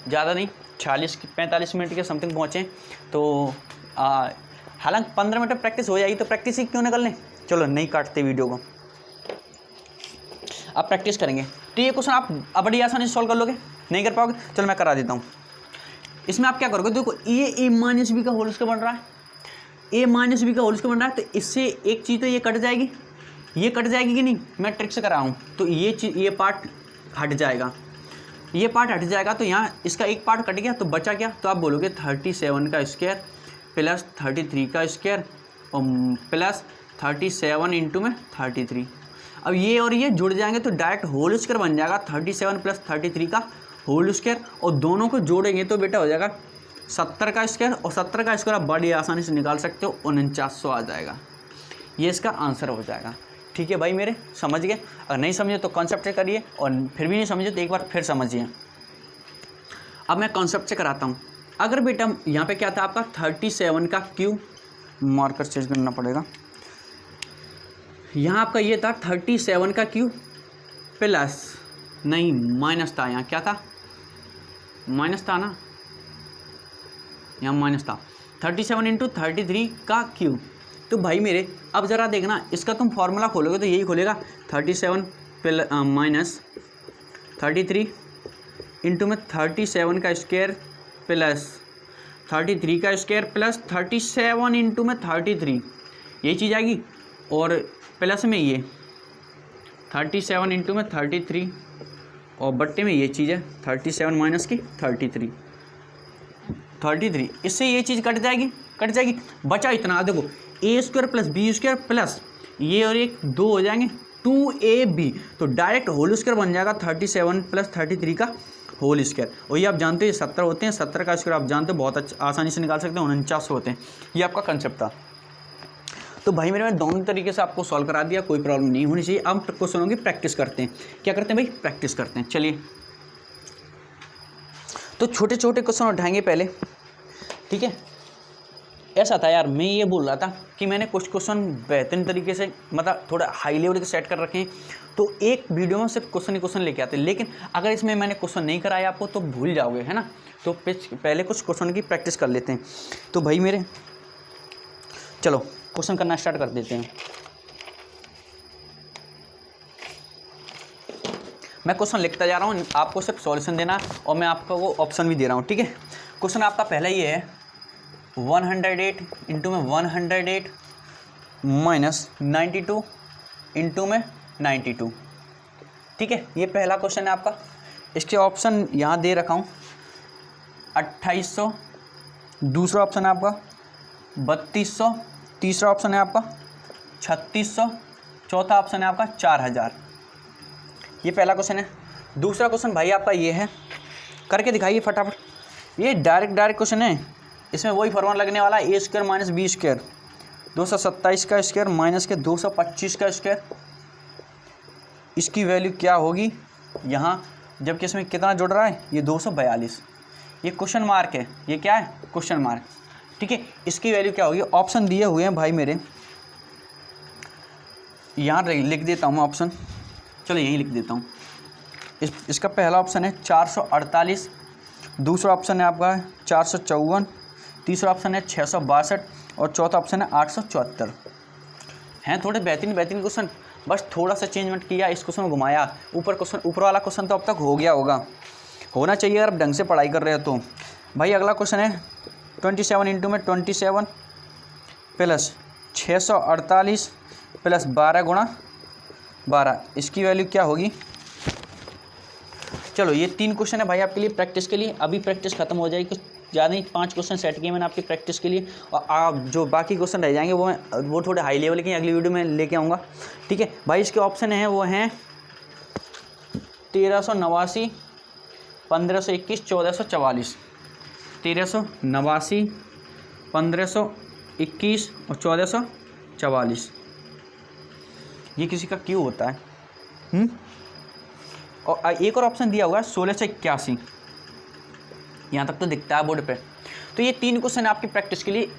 ज़्यादा नहीं 40-45 मिनट के समथिंग पहुँचें तो हालांकि 15 मिनट में प्रैक्टिस हो जाएगी, तो प्रैक्टिस ही क्यों निकलने। चलो नहीं काटते वीडियो को, अब प्रैक्टिस करेंगे। तो ये क्वेश्चन आप बड़ी आसानी से सॉल्व कर लोगे, नहीं कर पाओगे चलो मैं करा देता हूँ। इसमें आप क्या करोगे, देखो ए माइनस बी का होल स्क्वायर बन रहा है, ए माइनस बी का होल स्क्वायर बन रहा है, तो इससे एक चीज़ तो ये कट जाएगी, ये कट जाएगी कि नहीं, मैं ट्रिक से कराऊँ तो ये चीज़ ये पार्ट हट जाएगा, ये पार्ट हट जाएगा, तो यहाँ इसका एक पार्ट कट गया तो बचा क्या, तो आप बोलोगे 37 का स्क्वायर प्लस 33 का स्क्वायर और प्लस 37 इंटू में 33। अब ये और ये जुड़ जाएंगे तो डायरेक्ट होल स्क्वायर बन जाएगा 37 प्लस 33 का होल स्क्वायर, और दोनों को जोड़ेंगे तो बेटा हो जाएगा 70 का स्क्वायर, और 70 का स्क्वायर आप बड़ी आसानी से निकाल सकते हो, 4900 आ जाएगा। ये इसका आंसर हो जाएगा। ठीक है भाई मेरे, समझ गए। अगर नहीं समझे तो कॉन्सेप्ट से करिए, और फिर भी नहीं समझे तो एक बार फिर समझिए। अब मैं कॉन्सेप्ट से कराता हूँ। अगर बेटा यहाँ पे क्या था आपका 37 का क्यूब, मार्कर चेंज करना पड़ेगा, यहाँ आपका ये था 37 का क्यूब प्लस, नहीं माइनस था, यहाँ क्या था, माइनस था ना, यहाँ माइनस था 37 इंटू 33 का क्यूब। तो भाई मेरे अब ज़रा देखना, इसका तुम फार्मूला खोलोगे तो यही खोलेगा 37 माइनस 33 इंटू में 37 का स्क्वायर प्लस 33 का स्क्वायर प्लस 37 इंटू में 33, यही चीज़ आएगी, और प्लस में ये 37 इंटू में 33, और बट्टे में ये चीज़ है 37 माइनस की 33, इससे ये चीज़ कट जाएगी, बचा इतना। देखो a square plus b square plus ये और एक 2 हो जाएंगे 2ab, तो डायरेक्ट होल स्क्वायर बन जाएगा 37 प्लस 33 का होल स्क्वायर। और ये आप जानते हो 70 होते हैं, 70 का स्क्वायर आप जानते हो बहुत आसानी से निकाल सकते हैं, 49 होते हैं। ये आपका कंसेप्ट था। तो भाई मेरे, मैं दोनों तरीके से आपको सॉल्व करा दिया, कोई प्रॉब्लम नहीं होनी चाहिए। अब क्वेश्चनों की प्रैक्टिस करते हैं। क्या करते हैं भाई, प्रैक्टिस करते हैं। चलिए तो छोटे छोटे क्वेश्चन उठाएंगे पहले, ठीक है। ऐसा था यार, मैं ये बोल रहा था कि मैंने कुछ क्वेश्चन बेहतरीन तरीके से मतलब थोड़ा हाई लेवल के सेट कर रखे हैं, तो एक वीडियो में सिर्फ क्वेश्चन ही क्वेश्चन लेके आते हैं। लेकिन अगर इसमें मैंने क्वेश्चन नहीं कराया आपको तो भूल जाओगे, है ना। तो पहले कुछ क्वेश्चन की प्रैक्टिस कर लेते हैं। तो भाई मेरे चलो क्वेश्चन करना स्टार्ट कर देते हैं। मैं क्वेश्चन लिखता जा रहा हूँ, आपको सिर्फ सॉल्यूशन देना और मैं आपको वो ऑप्शन भी दे रहा हूँ, ठीक है। क्वेश्चन आपका पहला ये है 108 इंटू में 108 माइनस 92 इंटू में 92, ठीक है। ये पहला क्वेश्चन है आपका। इसके ऑप्शन यहाँ दे रखा हूँ 2800, दूसरा ऑप्शन है आपका 3200, तीसरा ऑप्शन है आपका 3600, चौथा ऑप्शन है आपका 4000। ये पहला क्वेश्चन है। दूसरा क्वेश्चन भाई आपका ये है, करके दिखाइए फटाफट। ये डायरेक्ट क्वेश्चन है, इसमें वही फॉर्मूला लगने वाला है, a square minus B square, 227 का स्क्वायर माइनस के 225 का स्क्वायर। इसकी वैल्यू क्या होगी यहाँ, जबकि इसमें कितना जुड़ रहा है, ये 242। ये क्वेश्चन मार्क है, ये क्या है, क्वेश्चन मार्क, ठीक है। इसकी वैल्यू क्या होगी, ऑप्शन दिए हुए हैं भाई मेरे, यहाँ लिख देता हूँ मैं ऑप्शन, चलो यहीं लिख देता हूँ। इसका पहला ऑप्शन है 448 दूसरा ऑप्शन है आपका 454, तीसरा ऑप्शन है 662 और चौथा ऑप्शन है 874। हैं थोड़े बेहतरीन क्वेश्चन, बस थोड़ा सा चेंजमेंट किया, इस क्वेश्चन में घुमाया। ऊपर वाला क्वेश्चन तो अब तक हो गया होगा, होना चाहिए अगर आप ढंग से पढ़ाई कर रहे हो तो। भाई अगला क्वेश्चन है 27 इंटू में 27 प्लस 648 प्लस 12 गुणा 12, इसकी वैल्यू क्या होगी। चलो ये 3 क्वेश्चन है भाई आपके लिए प्रैक्टिस के लिए, अभी प्रैक्टिस खत्म हो जाएगी, कुछ ज़्यादा नहीं, 5 क्वेश्चन सेट किए मैंने आपकी प्रैक्टिस के लिए, और आप जो बाकी क्वेश्चन रह जाएंगे वो थोड़े हाई लेवल के अगली वीडियो में लेके आऊँगा, ठीक है भाई। इसके ऑप्शन हैं वो हैं 1389, 1521, 1444, 1389, 1521 और 1444। ये किसी का क्यों होता है। और एक और ऑप्शन दिया हुआ है 1681, यहाँ तक तो दिखता है बोर्ड पे। तो ये 3 क्वेश्चन आपकी प्रैक्टिस के लिए।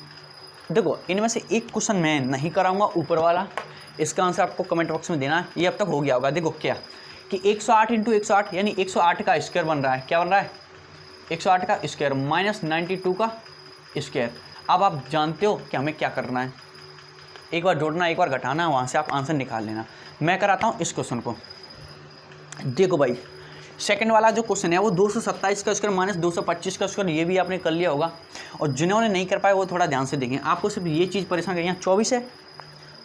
देखो इनमें से एक क्वेश्चन मैं नहीं कराऊंगा ऊपर वाला, इसका आंसर आपको कमेंट बॉक्स में देना है, ये अब तक हो गया होगा। देखो क्या कि 108 इंटू 108 यानी 108 का स्क्वायर बन रहा है, क्या बन रहा है 108 का स्क्वायर माइनस 92 का स्क्वायर। अब आप जानते हो कि हमें क्या करना है, एक बार जोड़ना एक बार घटाना, वहाँ से आप आंसर निकाल लेना। मैं कराता हूँ इस क्वेश्चन को। देखो भाई सेकंड वाला जो क्वेश्चन है वो 227 का स्क्वायर माइनस 225 का स्क्वायर, ये भी आपने कर लिया होगा, और जिन्होंने नहीं कर पाए वो थोड़ा ध्यान से देखें। आपको सिर्फ ये चीज़ परेशान करें, यहाँ 24 है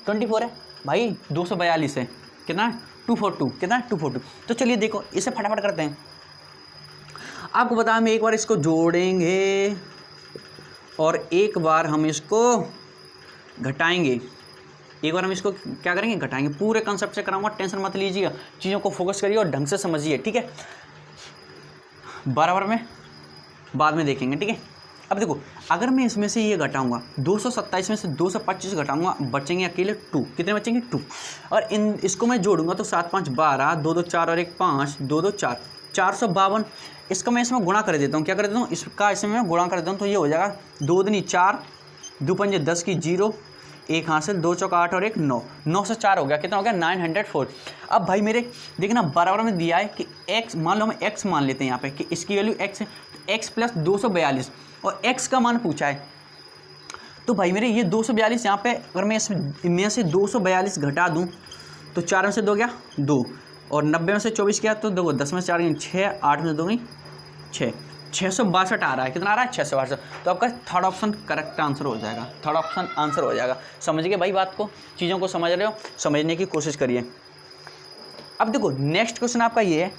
24 है भाई, 242 है, कितना है 242, कितना है 242। तो चलिए देखो इसे फटाफट करते हैं। आपको बता हम एक बार इसको जोड़ेंगे और एक बार हम इसको घटाएंगे, एक बार हम इसको क्या करेंगे घटाएंगे। पूरे कंसेप्ट से कराऊंगा, टेंशन मत लीजिएगा, चीज़ों को फोकस करिए और ढंग से समझिए, ठीक है। बराबर में बाद में देखेंगे, ठीक है। अब देखो अगर मैं इसमें से ये घटाऊंगा 227 में से 225 घटाऊंगा, बचेंगे अकेले 2, कितने बचेंगे 2, और इसको मैं जोड़ूंगा तो 7 5 12, 2 2 4 और 1 5, 2 2 4, 452। इसका मैं इसमें गुणा कर देता हूँ, क्या कर देता हूँ इसका इसमें मैं गुणा कर देता हूँ, तो ये हो जाएगा 2 दूनी 4, 2 पंजे 10 की 0, 1 हासिल, 2 चौका 8 और 1 9, 9 से 4 हो गया, कितना हो गया 904। अब भाई मेरे देखना बराबर में दिया है कि x, मान लो हम x मान लेते हैं यहाँ पे कि इसकी वैल्यू x है, तो x प्लस 242 और x का मान पूछा है। तो भाई मेरे ये 242 यहाँ पे अगर मैं इसमें से 242 घटा दूँ तो 4 में से 2 गया 2, और 90 में से 24 गया तो देखो 10 में से 4 गया 6, 8 में से 2 गई 6, 662 आ रहा है, कितना आ रहा है 662। तो आपका थर्ड ऑप्शन करेक्ट आंसर हो जाएगा, थर्ड ऑप्शन आंसर हो जाएगा। समझ गए भाई बात को, चीज़ों को समझ रहे हो, समझने की कोशिश करिए। अब देखो नेक्स्ट क्वेश्चन आपका ये है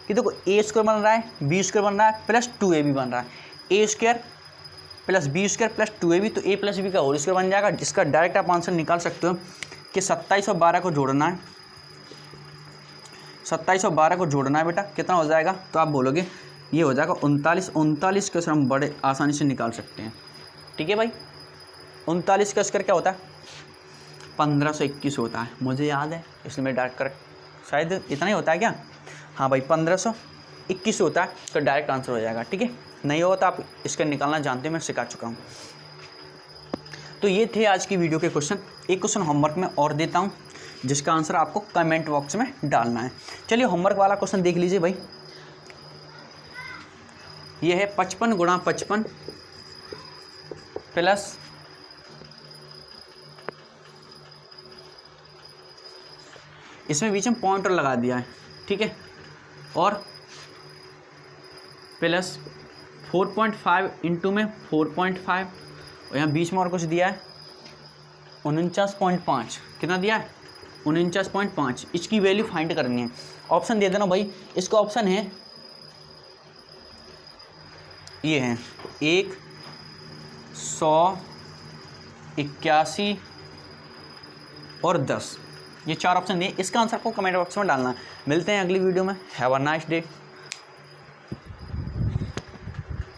कि देखो ए स्क्वायर बन रहा है, बी स्क्वायर बन रहा है, प्लस 2ab बन रहा है। A square plus b square plus 2ab, तो ए प्लस बी का होल स्क्वायर बन जाएगा, जिसका डायरेक्ट आप आंसर निकाल सकते हो कि 27 और 12 को जोड़ना है, 27 और 12 को जोड़ना है बेटा, कितना हो जाएगा। तो आप बोलोगे ये हो जाएगा 39, 39 का स्क्वायर हम बड़े आसानी से निकाल सकते हैं, ठीक है भाई। 39 का स्क्वायर क्या होता है 1521 होता है, मुझे याद है इसलिए मैं डायरेक्ट करेक्ट, शायद इतना ही होता है क्या, हाँ भाई 1521 होता है, तो डायरेक्ट आंसर हो जाएगा, ठीक है। नहीं होता आप इसका निकालना जानते हैं, मैं सिखा चुका हूँ। तो ये थे आज की वीडियो के क्वेश्चन। एक क्वेश्चन होमवर्क में और देता हूँ जिसका आंसर आपको कमेंट बॉक्स में डालना है। चलिए होमवर्क वाला क्वेश्चन देख लीजिए भाई। ये है 55 गुणा 55 प्लस इसमें बीच में पॉइंटर लगा दिया है, ठीक है, और प्लस 4.5 इंटू में 4.5 और यहाँ बीच में और कुछ दिया है 49.5, कितना दिया है 49.5। इसकी वैल्यू फाइंड करनी है। ऑप्शन दे देना भाई, इसका ऑप्शन है ये है 1, 100, 81 और 10, ये 4 ऑप्शन दिए। इसका आंसर आपको कमेंट बॉक्स में डालना है। मिलते हैं अगली वीडियो में। Have a nice day.